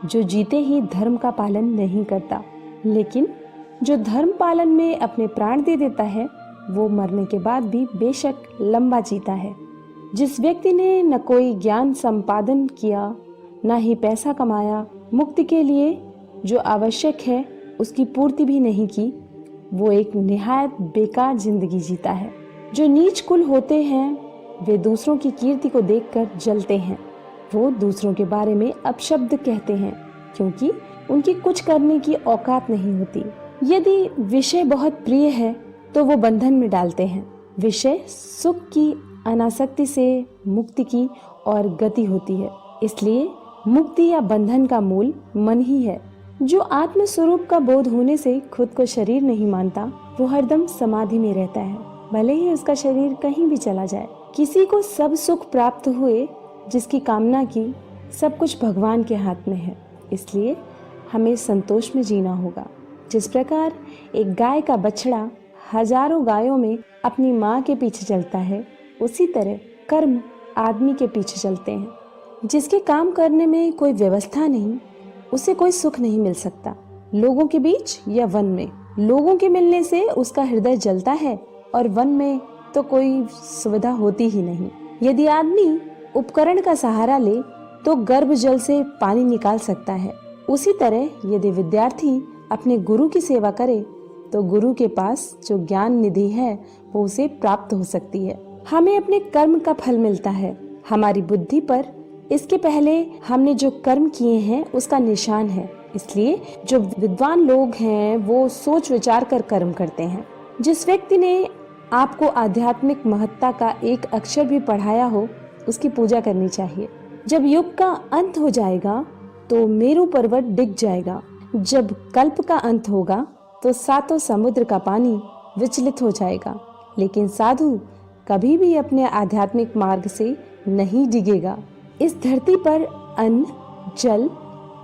जो जीते ही धर्म का पालन नहीं करता, लेकिन जो धर्म पालन में अपने प्राण दे देता है वो मरने के बाद भी बेशक लंबा जीता है। जिस व्यक्ति ने न कोई ज्ञान संपादन किया, न ही पैसा कमाया, मुक्ति के लिए जो आवश्यक है उसकी पूर्ति भी नहीं की, वो एक निहायत बेकार जिंदगी जीता है। जो नीच कुल होते हैं वे दूसरों की कीर्ति को देखकर जलते हैं। वो दूसरों के बारे में अपशब्द कहते हैं क्योंकि उनकी कुछ करने की औकात नहीं होती। यदि विषय बहुत प्रिय है तो वो बंधन में डालते हैं। विषय सुख की अनासक्ति से मुक्ति की और गति होती है। इसलिए मुक्ति या बंधन का मूल मन ही है। जो आत्म स्वरूप का बोध होने से खुद को शरीर नहीं मानता वो हरदम समाधि में रहता है, भले ही उसका शरीर कहीं भी चला जाए। किसी को सब सुख प्राप्त हुए जिसकी कामना की, सब कुछ भगवान के हाथ में है। इसलिए हमें संतोष में जीना होगा। जिस प्रकार एक गाय का बछड़ा हजारों गायों में अपनी माँ के पीछे चलता है, उसी तरह कर्म आदमी के पीछे चलते हैं। जिसके काम करने में कोई व्यवस्था नहीं, उसे कोई सुख नहीं मिल सकता। लोगों के बीच या वन में, लोगों के मिलने से उसका हृदय जलता है और वन में तो कोई सुविधा होती ही नहीं। यदि आदमी उपकरण का सहारा ले तो गर्भ जल से पानी निकाल सकता है। उसी तरह यदि विद्यार्थी अपने गुरु की सेवा करे तो गुरु के पास जो ज्ञान निधि है वो उसे प्राप्त हो सकती है। हमें अपने कर्म का फल मिलता है। हमारी बुद्धि पर इसके पहले हमने जो कर्म किए हैं उसका निशान है। इसलिए जो विद्वान लोग हैं वो सोच विचार कर कर्म करते हैं। जिस व्यक्ति ने आपको आध्यात्मिक महत्ता का एक अक्षर भी पढ़ाया हो उसकी पूजा करनी चाहिए। जब युग का अंत हो जाएगा तो मेरु पर्वत डिग जाएगा। जब कल्प का अंत होगा तो 7 समुद्र का पानी विचलित हो जाएगा। लेकिन साधु कभी भी अपने आध्यात्मिक मार्ग से नहीं डिगेगा। इस धरती पर अन्न, जल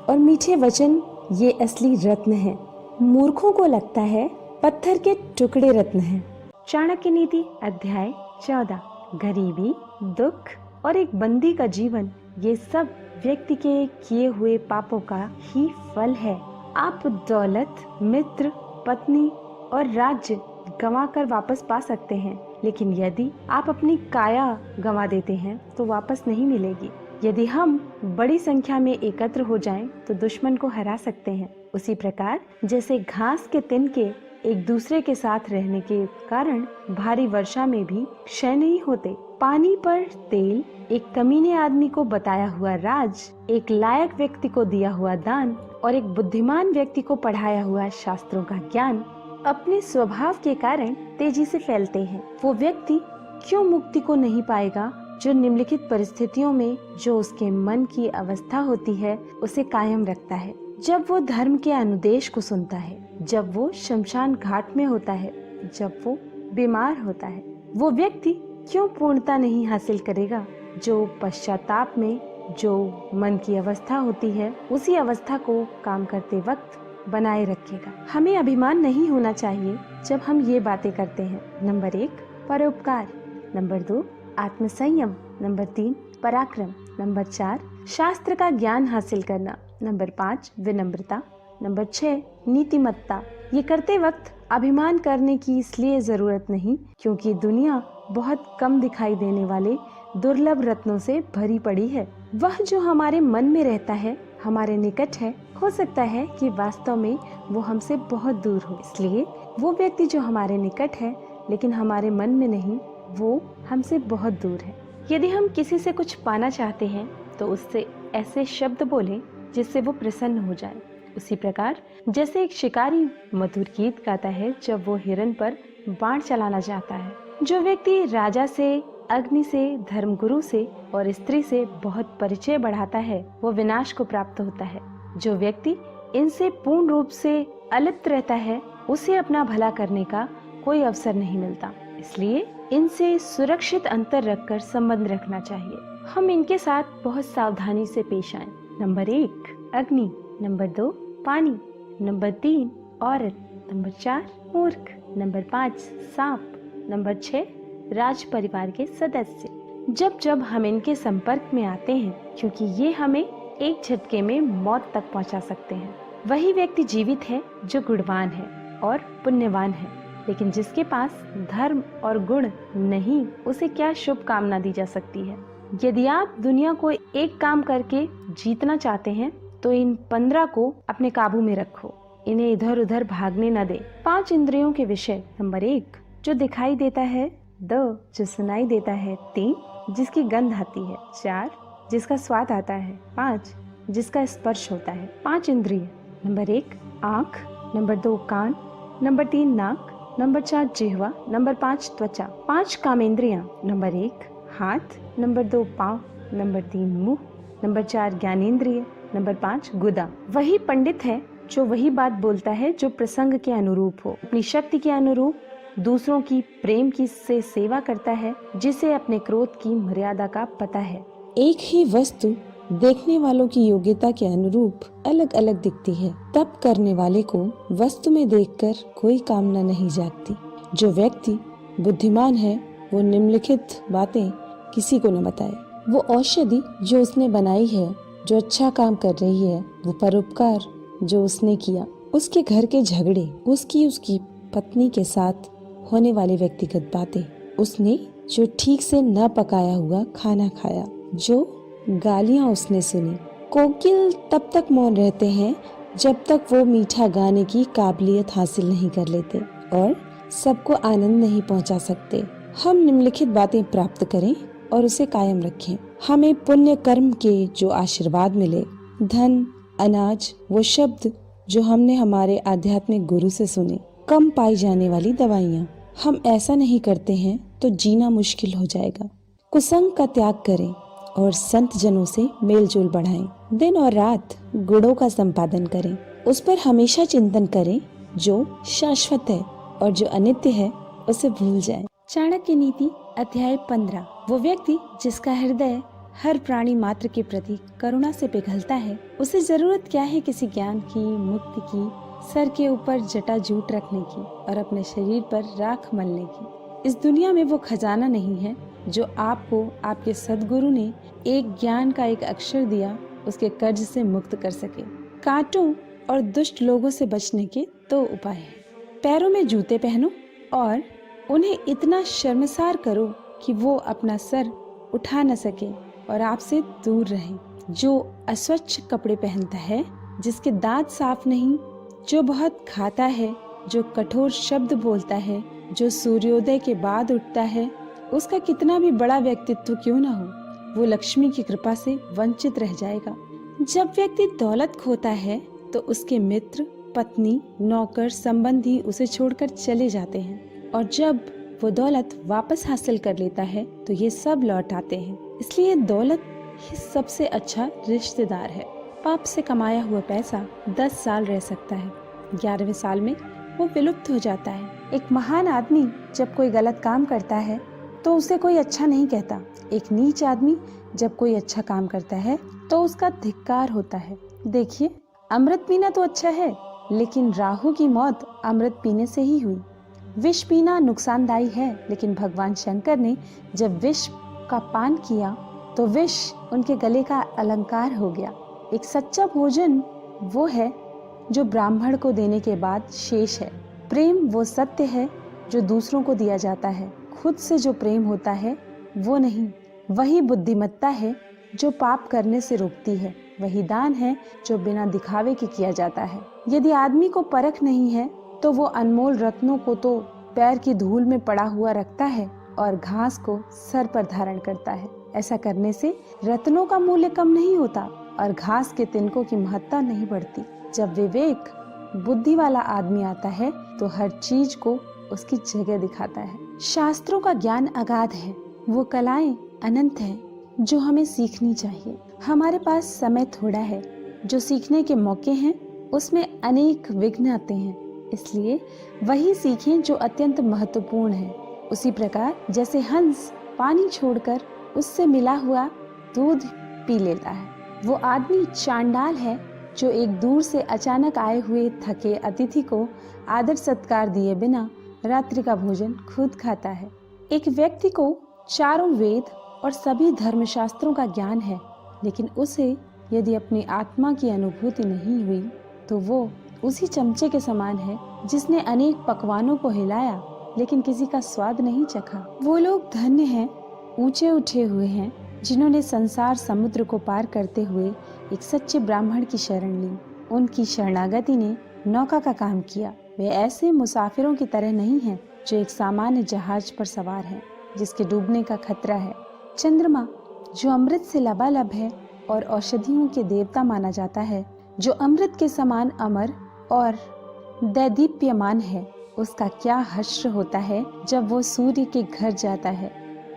और मीठे वचन ये असली रत्न हैं। मूर्खों को लगता है पत्थर के टुकड़े रत्न हैं। चाणक्य नीति अध्याय 14। गरीबी, दुख और एक बंदी का जीवन, ये सब व्यक्ति के किए हुए पापों का ही फल है। आप दौलत, मित्र, पत्नी और राज्य गंवाकर वापस पा सकते हैं, लेकिन यदि आप अपनी काया गंवा देते हैं तो वापस नहीं मिलेगी। यदि हम बड़ी संख्या में एकत्र हो जाएं तो दुश्मन को हरा सकते हैं। उसी प्रकार जैसे घास के तिनके एक दूसरे के साथ रहने के कारण भारी वर्षा में भी क्षय नहीं होते, पानी पर तेल एक कमीने आदमी को बताया हुआ राज, एक लायक व्यक्ति को दिया हुआ दान और एक बुद्धिमान व्यक्ति को पढ़ाया हुआ शास्त्रों का ज्ञान अपने स्वभाव के कारण तेजी से फैलते हैं। वो व्यक्ति क्यों मुक्ति को नहीं पाएगा जो निम्नलिखित परिस्थितियों में जो उसके मन की अवस्था होती है उसे कायम रखता है। जब वो धर्म के अनुदेश को सुनता है, जब वो शमशान घाट में होता है, जब वो बीमार होता है, वो व्यक्ति क्यों पूर्णता नहीं हासिल करेगा जो पश्चाताप में जो मन की अवस्था होती है उसी अवस्था को काम करते वक्त बनाए रखेगा। हमें अभिमान नहीं होना चाहिए जब हम ये बातें करते हैं। नंबर 1 परोपकार, नंबर 2 आत्मसंयम, नंबर 3 पराक्रम, नंबर 4 शास्त्र का ज्ञान हासिल करना, नंबर 5 विनम्रता, नंबर 6 नीतिमत्ता। ये करते वक्त अभिमान करने की इसलिए जरूरत नहीं क्योंकि दुनिया बहुत कम दिखाई देने वाले दुर्लभ रत्नों से भरी पड़ी है। वह जो हमारे मन में रहता है, हमारे निकट है, हो सकता है कि वास्तव में वो हमसे बहुत दूर हो। इसलिए वो व्यक्ति जो हमारे निकट है लेकिन हमारे मन में नहीं, वो हमसे बहुत दूर है। यदि हम किसी से कुछ पाना चाहते हैं तो उससे ऐसे शब्द बोलें जिससे वो प्रसन्न हो जाए। उसी प्रकार जैसे एक शिकारी मधुर गीत गाता है जब वो हिरन पर बाण चलाना चाहता है। जो व्यक्ति राजा से, अग्नि से, धर्मगुरु से और स्त्री से बहुत परिचय बढ़ाता है वो विनाश को प्राप्त होता है। जो व्यक्ति इनसे पूर्ण रूप से अलिप्त रहता है उसे अपना भला करने का कोई अवसर नहीं मिलता। इसलिए इनसे सुरक्षित अंतर रखकर संबंध रखना चाहिए। हम इनके साथ बहुत सावधानी से पेश आएं। नंबर 1 अग्नि, नंबर 2 पानी, नंबर 3 औरत, नंबर 4 मूर्ख, नंबर 5 सांप, नंबर 6 राज परिवार के सदस्य। जब जब हम इनके संपर्क में आते हैं, क्योंकि ये हमें एक झटके में मौत तक पहुंचा सकते हैं। वही व्यक्ति जीवित है जो गुणवान है और पुण्यवान है, लेकिन जिसके पास धर्म और गुण नहीं, उसे क्या शुभ कामना दी जा सकती है। यदि आप दुनिया को एक काम करके जीतना चाहते हैं तो इन 15 को अपने काबू में रखो, इन्हें इधर उधर भागने न दे। 5 इंद्रियों के विषय। नंबर 1 जो दिखाई देता है, 2 जो सुनाई देता है, 3 जिसकी गंध आती है, 4 जिसका स्वाद आता है, 5 जिसका स्पर्श होता है। 5 इंद्रिय। नंबर 1 आँख, नंबर 2 कान, नंबर 3 नाक, नंबर 4 जिह्वा, नंबर 5 त्वचा। 5 कामेंद्रियां। नंबर 1 हाथ, नंबर 2 पाँव, नंबर 3 मुंह, नंबर 4 ज्ञानेंद्रिय, नंबर 5 गुदा। वही पंडित है जो वही बात बोलता है जो प्रसंग के अनुरूप हो, अपनी शक्ति के अनुरूप दूसरों की प्रेम की से सेवा करता है, जिसे अपने क्रोध की मर्यादा का पता है। एक ही वस्तु देखने वालों की योग्यता के अनुरूप अलग अलग दिखती है, तब करने वाले को वस्तु में देखकर कोई कामना नहीं जागती। जो व्यक्ति बुद्धिमान है वो निम्नलिखित बातें किसी को न बताए। वो औषधि जो उसने बनाई है, जो अच्छा काम कर रही है, वो परोपकार जो उसने किया, उसके घर के झगड़े, उसकी पत्नी के साथ होने वाली व्यक्तिगत बातें, उसने जो ठीक से न पकाया हुआ खाना खाया, जो गालियां उसने सुनी। कोकिल तब तक मौन रहते हैं जब तक वो मीठा गाने की काबिलियत हासिल नहीं कर लेते और सबको आनंद नहीं पहुंचा सकते। हम निम्नलिखित बातें प्राप्त करें और उसे कायम रखें। हमें पुण्य कर्म के जो आशीर्वाद मिले, धन, अनाज, वो शब्द जो हमने हमारे आध्यात्मिक गुरु से सुने, कम पाई जाने वाली दवाइयाँ। हम ऐसा नहीं करते हैं तो जीना मुश्किल हो जाएगा। कुसंग का त्याग करें और संत जनों से मेल जोल बढ़ाएं। दिन और रात गुणों का संपादन करें, उस पर हमेशा चिंतन करें जो शाश्वत है, और जो अनित्य है उसे भूल जाएं। चाणक्य नीति अध्याय 15। वो व्यक्ति जिसका हृदय हर प्राणी मात्र के प्रति करुणा से पिघलता है, उसे जरूरत क्या है किसी ज्ञान की, मुक्ति की, सर के ऊपर जटा जूट रखने की और अपने शरीर पर राख मलने की। इस दुनिया में वो खजाना नहीं है जो आपको आपके सद्गुरु ने एक ज्ञान का एक अक्षर दिया उसके कर्ज से मुक्त कर सके। कांटों और दुष्ट लोगों से बचने के 2 उपाय हैं। पैरों में जूते पहनो और उन्हें इतना शर्मसार करो कि वो अपना सर उठा न सके और आपसे दूर रहे। जो अस्वच्छ कपड़े पहनता है, जिसके दांत साफ नहीं, जो बहुत खाता है, जो कठोर शब्द बोलता है, जो सूर्योदय के बाद उठता है, उसका कितना भी बड़ा व्यक्तित्व क्यों ना हो, वो लक्ष्मी की कृपा से वंचित रह जाएगा। जब व्यक्ति दौलत खोता है तो उसके मित्र, पत्नी, नौकर, संबंधी उसे छोड़कर चले जाते हैं, और जब वो दौलत वापस हासिल कर लेता है तो ये सब लौट आते हैं। इसलिए दौलत ही सबसे अच्छा रिश्तेदार है। पाप से कमाया हुआ पैसा 10 साल रह सकता है, 11वें साल में वो विलुप्त हो जाता है। एक महान आदमी जब कोई गलत काम करता है तो उसे कोई अच्छा नहीं कहता। एक नीच आदमी जब कोई अच्छा काम करता है तो उसका धिक्कार होता है। देखिए, अमृत पीना तो अच्छा है, लेकिन राहु की मौत अमृत पीने से ही हुई। विष पीना नुकसानदायी है, लेकिन भगवान शंकर ने जब विष का पान किया तो विष उनके गले का अलंकार हो गया। एक सच्चा भोजन वो है जो ब्राह्मण को देने के बाद शेष है। प्रेम वो सत्य है जो दूसरों को दिया जाता है। खुद से जो प्रेम होता है वो नहीं। वही बुद्धिमत्ता है जो पाप करने से रोकती है। वही दान है जो बिना दिखावे के किया जाता है। यदि आदमी को परख नहीं है तो वो अनमोल रत्नों को तो पैर की धूल में पड़ा हुआ रखता है और घास को सर पर धारण करता है। ऐसा करने से रत्नों का मूल्य कम नहीं होता और घास के तिनकों की महत्ता नहीं बढ़ती। जब विवेक बुद्धि वाला आदमी आता है तो हर चीज को उसकी जगह दिखाता है। शास्त्रों का ज्ञान अगाध है, वो कलाएं अनंत हैं जो हमें सीखनी चाहिए। हमारे पास समय थोड़ा है, जो सीखने के मौके हैं उसमें अनेक विघ्न आते हैं, इसलिए वही सीखें जो अत्यंत महत्वपूर्ण है। उसी प्रकार जैसे हंस पानी छोड़कर उससे मिला हुआ दूध पी लेता है, वो आदमी चांडाल है जो एक दूर से अचानक आए हुए थके अतिथि को आदर सत्कार दिए बिना रात्रि का भोजन खुद खाता है। एक व्यक्ति को चारों वेद और सभी धर्मशास्त्रों का ज्ञान है, लेकिन उसे यदि अपनी आत्मा की अनुभूति नहीं हुई तो वो उसी चमचे के समान है जिसने अनेक पकवानों को हिलाया लेकिन किसी का स्वाद नहीं चखा। वो लोग धन्य हैं, ऊंचे उठे हुए हैं, जिन्होंने संसार समुद्र को पार करते हुए एक सच्चे ब्राह्मण की शरण ली। उनकी शरणागति ने नौका का काम किया। वे ऐसे मुसाफिरों की तरह नहीं हैं जो एक सामान्य जहाज पर सवार हैं जिसके डूबने का खतरा है। चंद्रमा जो अमृत से लबालब है और औषधियों के देवता माना जाता है, जो अमृत के समान अमर और दैदीप्यमान है, उसका क्या हश्र होता है जब वो सूर्य के घर जाता है,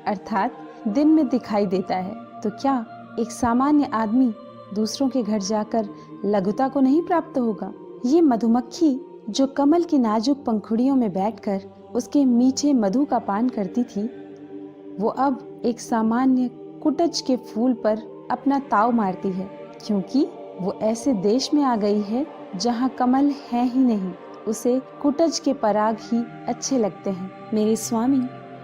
अर्थात दिन में दिखाई देता है। तो क्या एक सामान्य आदमी दूसरों के घर जाकर लघुता को नहीं प्राप्त होगा? ये मधुमक्खी जो कमल की नाजुक पंखुड़ियों में बैठकर उसके मीठे मधु का पान करती थी, वो अब एक सामान्य कुटज के फूल पर अपना ताव मारती है, क्योंकि वो ऐसे देश में आ गई है जहाँ कमल है ही नहीं। उसे कुटज के पराग ही अच्छे लगते हैं। मेरे स्वामी,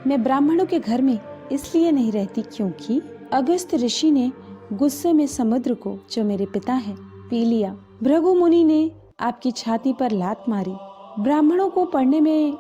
मैं ब्राह्मणों के घर में इसलिए नहीं रहती क्योंकि अगस्त ऋषि ने गुस्से में समुद्र को, जो मेरे पिता हैं, पी लिया। भृगु मुनि ने आपकी छाती पर लात मारी। ब्राह्मणों को पढ़ने में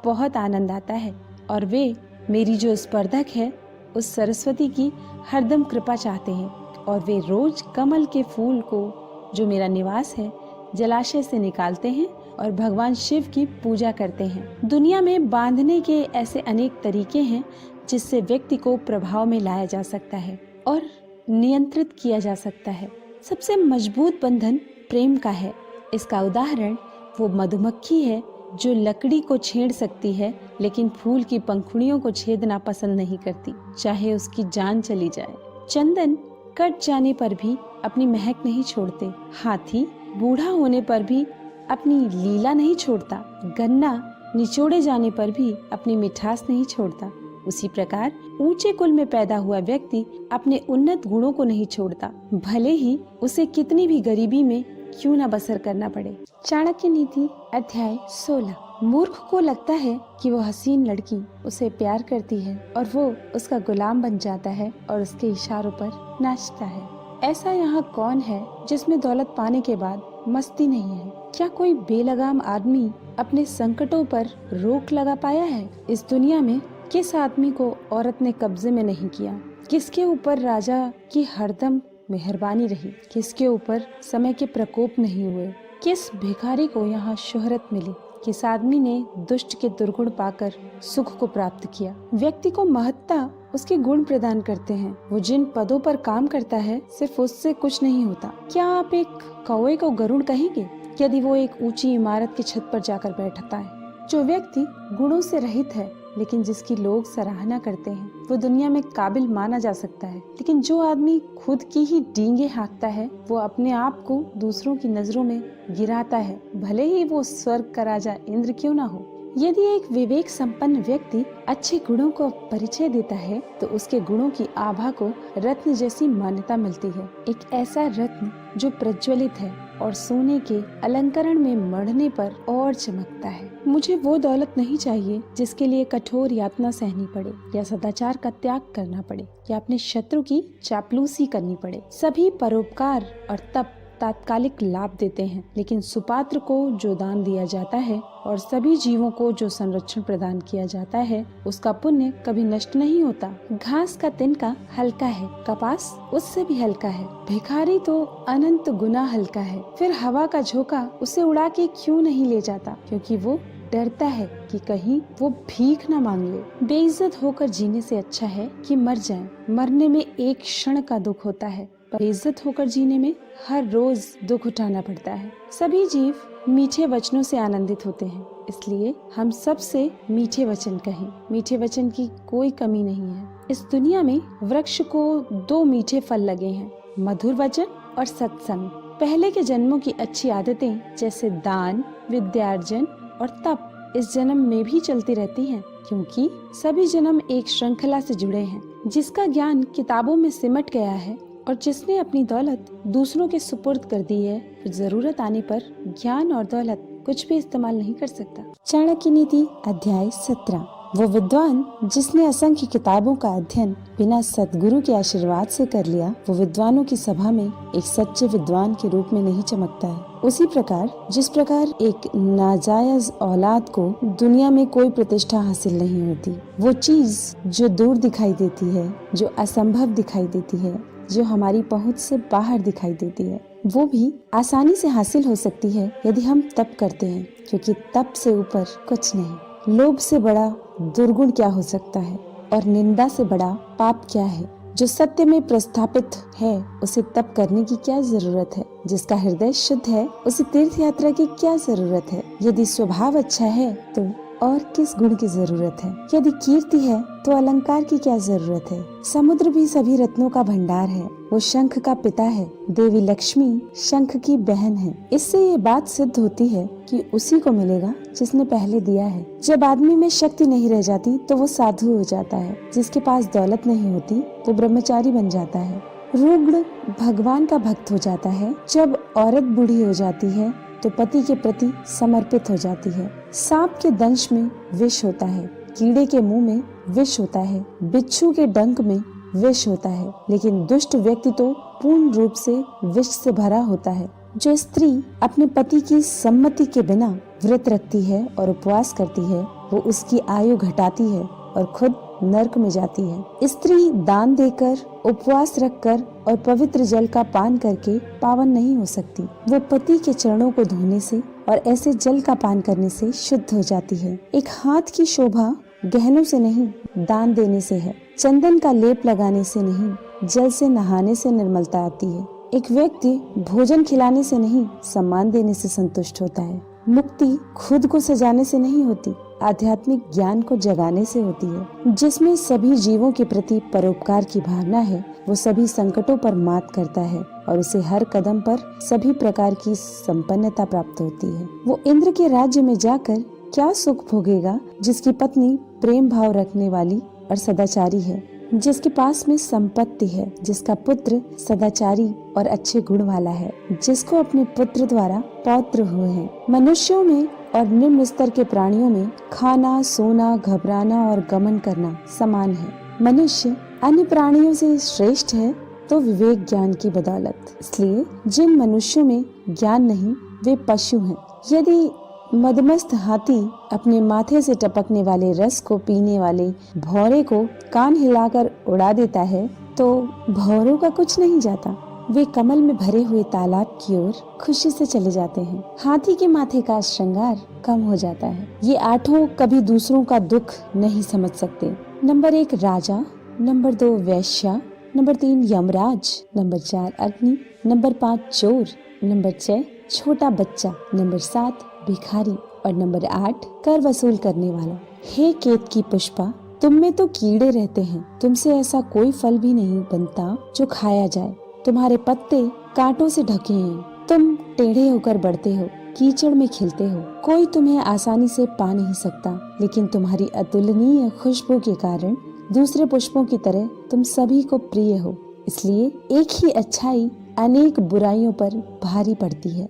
बहुत आनंद आता है और वे मेरी जो स्पर्धक है उस सरस्वती की हरदम कृपा चाहते हैं, और वे रोज कमल के फूल को, जो मेरा निवास है, जलाशय से निकालते हैं और भगवान शिव की पूजा करते हैं। दुनिया में बांधने के ऐसे अनेक तरीके हैं जिससे व्यक्ति को प्रभाव में लाया जा सकता है और नियंत्रित किया जा सकता है। सबसे मजबूत बंधन प्रेम का है। इसका उदाहरण वो मधुमक्खी है जो लकड़ी को छेड़ सकती है लेकिन फूल की पंखुड़ियों को छेदना पसंद नहीं करती, चाहे उसकी जान चली जाए। चंदन कट जाने पर भी अपनी महक नहीं छोड़ते। हाथी बूढ़ा होने पर भी अपनी लीला नहीं छोड़ता। गन्ना निचोड़े जाने पर भी अपनी मिठास नहीं छोड़ता। उसी प्रकार ऊंचे कुल में पैदा हुआ व्यक्ति अपने उन्नत गुणों को नहीं छोड़ता, भले ही उसे कितनी भी गरीबी में क्यों न बसर करना पड़े। चाणक्य नीति अध्याय 16। मूर्ख को लगता है कि वो हसीन लड़की उसे प्यार करती है और वो उसका गुलाम बन जाता है और उसके इशारों पर नाचता है। ऐसा यहाँ कौन है जिसमें दौलत पाने के बाद मस्ती नहीं है? क्या कोई बेलगाम आदमी अपने संकटों पर रोक लगा पाया है? इस दुनिया में किस आदमी को औरत ने कब्जे में नहीं किया? किसके ऊपर राजा की हरदम मेहरबानी रही, किसके ऊपर समय के प्रकोप नहीं हुए, किस भिखारी को यहाँ शोहरत मिली, किस आदमी ने दुष्ट के दुर्गुण पाकर सुख को प्राप्त किया। व्यक्ति को महत्ता उसके गुण प्रदान करते हैं। वो जिन पदों पर काम करता है सिर्फ उससे कुछ नहीं होता। क्या आप एक कौवे को गरुड़ कहेंगे यदि वो एक ऊंची इमारत की छत पर जाकर बैठता है? जो व्यक्ति गुणों से रहित है लेकिन जिसकी लोग सराहना करते हैं वो दुनिया में काबिल माना जा सकता है। लेकिन जो आदमी खुद की ही डींगे हाँकता है वो अपने आप को दूसरों की नजरों में गिराता है, भले ही वो स्वर्ग का राजा इंद्र क्यों ना हो। यदि एक विवेक संपन्न व्यक्ति अच्छे गुणों को परिचय देता है तो उसके गुणों की आभा को रत्न जैसी मान्यता मिलती है। एक ऐसा रत्न जो प्रज्वलित है और सोने के अलंकरण में मढ़ने पर और चमकता है। मुझे वो दौलत नहीं चाहिए जिसके लिए कठोर यातना सहनी पड़े या सदाचार का त्याग करना पड़े या अपने शत्रु की चापलूसी करनी पड़े। सभी परोपकार और तप तात्कालिक लाभ देते हैं, लेकिन सुपात्र को जो दान दिया जाता है और सभी जीवों को जो संरक्षण प्रदान किया जाता है उसका पुण्य कभी नष्ट नहीं होता। घास का तिनका हल्का है, कपास उससे भी हल्का है, भिखारी तो अनंत गुना हल्का है। फिर हवा का झोंका उसे उड़ा के क्यों नहीं ले जाता? क्योंकि वो डरता है कि कहीं वो भीख न मांग ले। बेइज्जत होकर जीने से अच्छा है कि मर जाएं। मरने में एक क्षण का दुख होता है, पर बेइज्जत होकर जीने में हर रोज दुख उठाना पड़ता है। सभी जीव मीठे वचनों से आनंदित होते हैं, इसलिए हम सब से मीठे वचन कहें। मीठे वचन की कोई कमी नहीं है। इस दुनिया में वृक्ष को दो मीठे फल लगे हैं, मधुर वचन और सत्संग। पहले के जन्मों की अच्छी आदतें जैसे दान, विद्यार्जन और तप इस जन्म में भी चलती रहती हैं, क्योंकि सभी जन्म एक श्रृंखला से जुड़े हैं। जिसका ज्ञान किताबों में सिमट गया है और जिसने अपनी दौलत दूसरों के सुपुर्द कर दी है, जरूरत आने पर ज्ञान और दौलत कुछ भी इस्तेमाल नहीं कर सकता। चाणक्य नीति अध्याय 17। वो विद्वान जिसने असंख्य किताबों का अध्ययन बिना सद्गुरु के आशीर्वाद से कर लिया, वो विद्वानों की सभा में एक सच्चे विद्वान के रूप में नहीं चमकता है। उसी प्रकार जिस प्रकार एक नाजायज औलाद को दुनिया में कोई प्रतिष्ठा हासिल नहीं होती, वो चीज जो दूर दिखाई देती है, जो असंभव दिखाई देती है, जो हमारी पहुंच से बाहर दिखाई देती है, वो भी आसानी से हासिल हो सकती है यदि हम तप करते हैं, क्योंकि तप से ऊपर कुछ नहीं। लोभ से बड़ा दुर्गुण क्या हो सकता है और निंदा से बड़ा पाप क्या है? जो सत्य में प्रस्थापित है उसे तप करने की क्या जरूरत है? जिसका हृदय शुद्ध है उसे तीर्थ यात्रा की क्या जरूरत है? यदि स्वभाव अच्छा है तो और किस गुण की जरूरत है? यदि कीर्ति है तो अलंकार की क्या जरूरत है? समुद्र भी सभी रत्नों का भंडार है। वो शंख का पिता है, देवी लक्ष्मी शंख की बहन है। इससे ये बात सिद्ध होती है कि उसी को मिलेगा जिसने पहले दिया है। जब आदमी में शक्ति नहीं रह जाती तो वो साधु हो जाता है। जिसके पास दौलत नहीं होती वो ब्रह्मचारी बन जाता है। रुग्ण भगवान का भक्त हो जाता है। जब औरत बूढ़ी हो जाती है तो पति के प्रति समर्पित हो जाती है। सांप के दंश में विष होता है, कीड़े के मुंह में विष होता है, बिच्छू के डंक में विष होता है, लेकिन दुष्ट व्यक्ति तो पूर्ण रूप से विष से भरा होता है। जो स्त्री अपने पति की सम्मति के बिना व्रत रखती है और उपवास करती है, वो उसकी आयु घटाती है और खुद नरक में जाती है। स्त्री दान देकर, उपवास रखकर और पवित्र जल का पान करके पावन नहीं हो सकती। वो पति के चरणों को धोने से और ऐसे जल का पान करने से शुद्ध हो जाती है। एक हाथ की शोभा गहनों से नहीं, दान देने से है। चंदन का लेप लगाने से नहीं, जल से नहाने से निर्मलता आती है। एक व्यक्ति भोजन खिलाने से नहीं, सम्मान देने से संतुष्ट होता है। मुक्ति खुद को सजाने से नहीं होती, आध्यात्मिक ज्ञान को जगाने से होती है। जिसमें सभी जीवों के प्रति परोपकार की भावना है, वो सभी संकटों पर मात करता है और उसे हर कदम पर सभी प्रकार की संपन्नता प्राप्त होती है। वो इंद्र के राज्य में जाकर क्या सुख भोगेगा जिसकी पत्नी प्रेम भाव रखने वाली और सदाचारी है, जिसके पास में संपत्ति है, जिसका पुत्र सदाचारी और अच्छे गुण वाला है, जिसको अपने पुत्र द्वारा पौत्र हुए हैं। मनुष्यों में और निम्न स्तर के प्राणियों में खाना, सोना, घबराना और गमन करना समान है। मनुष्य अन्य प्राणियों से श्रेष्ठ है तो विवेक ज्ञान की बदौलत। इसलिए जिन मनुष्यों में ज्ञान नहीं वे पशु हैं। यदि मदमस्त हाथी अपने माथे से टपकने वाले रस को पीने वाले भौरे को कान हिलाकर उड़ा देता है तो भौरों का कुछ नहीं जाता। वे कमल में भरे हुए तालाब की ओर खुशी से चले जाते हैं। हाथी के माथे का श्रृंगार कम हो जाता है। ये आठों कभी दूसरों का दुख नहीं समझ सकते। नंबर 1 राजा, नंबर 2 वेश्या, नंबर 3 यमराज, नंबर 4 अग्नि, नंबर 5 चोर, नंबर 6 छोटा बच्चा, नंबर 7 भिखारी और नंबर 8 कर वसूल करने वाला। हे केत की पुष्पा, तुम में तो कीड़े रहते हैं। तुमसे ऐसा कोई फल भी नहीं बनता जो खाया जाए। तुम्हारे पत्ते कांटों से ढके हैं। तुम टेढ़े होकर बढ़ते हो, कीचड़ में खिलते हो। कोई तुम्हें आसानी से पा नहीं सकता, लेकिन तुम्हारी अतुलनीय खुशबू के कारण दूसरे पुष्पों की तरह तुम सभी को प्रिय हो। इसलिए एक ही अच्छाई अनेक बुराइयों पर भारी पड़ती है।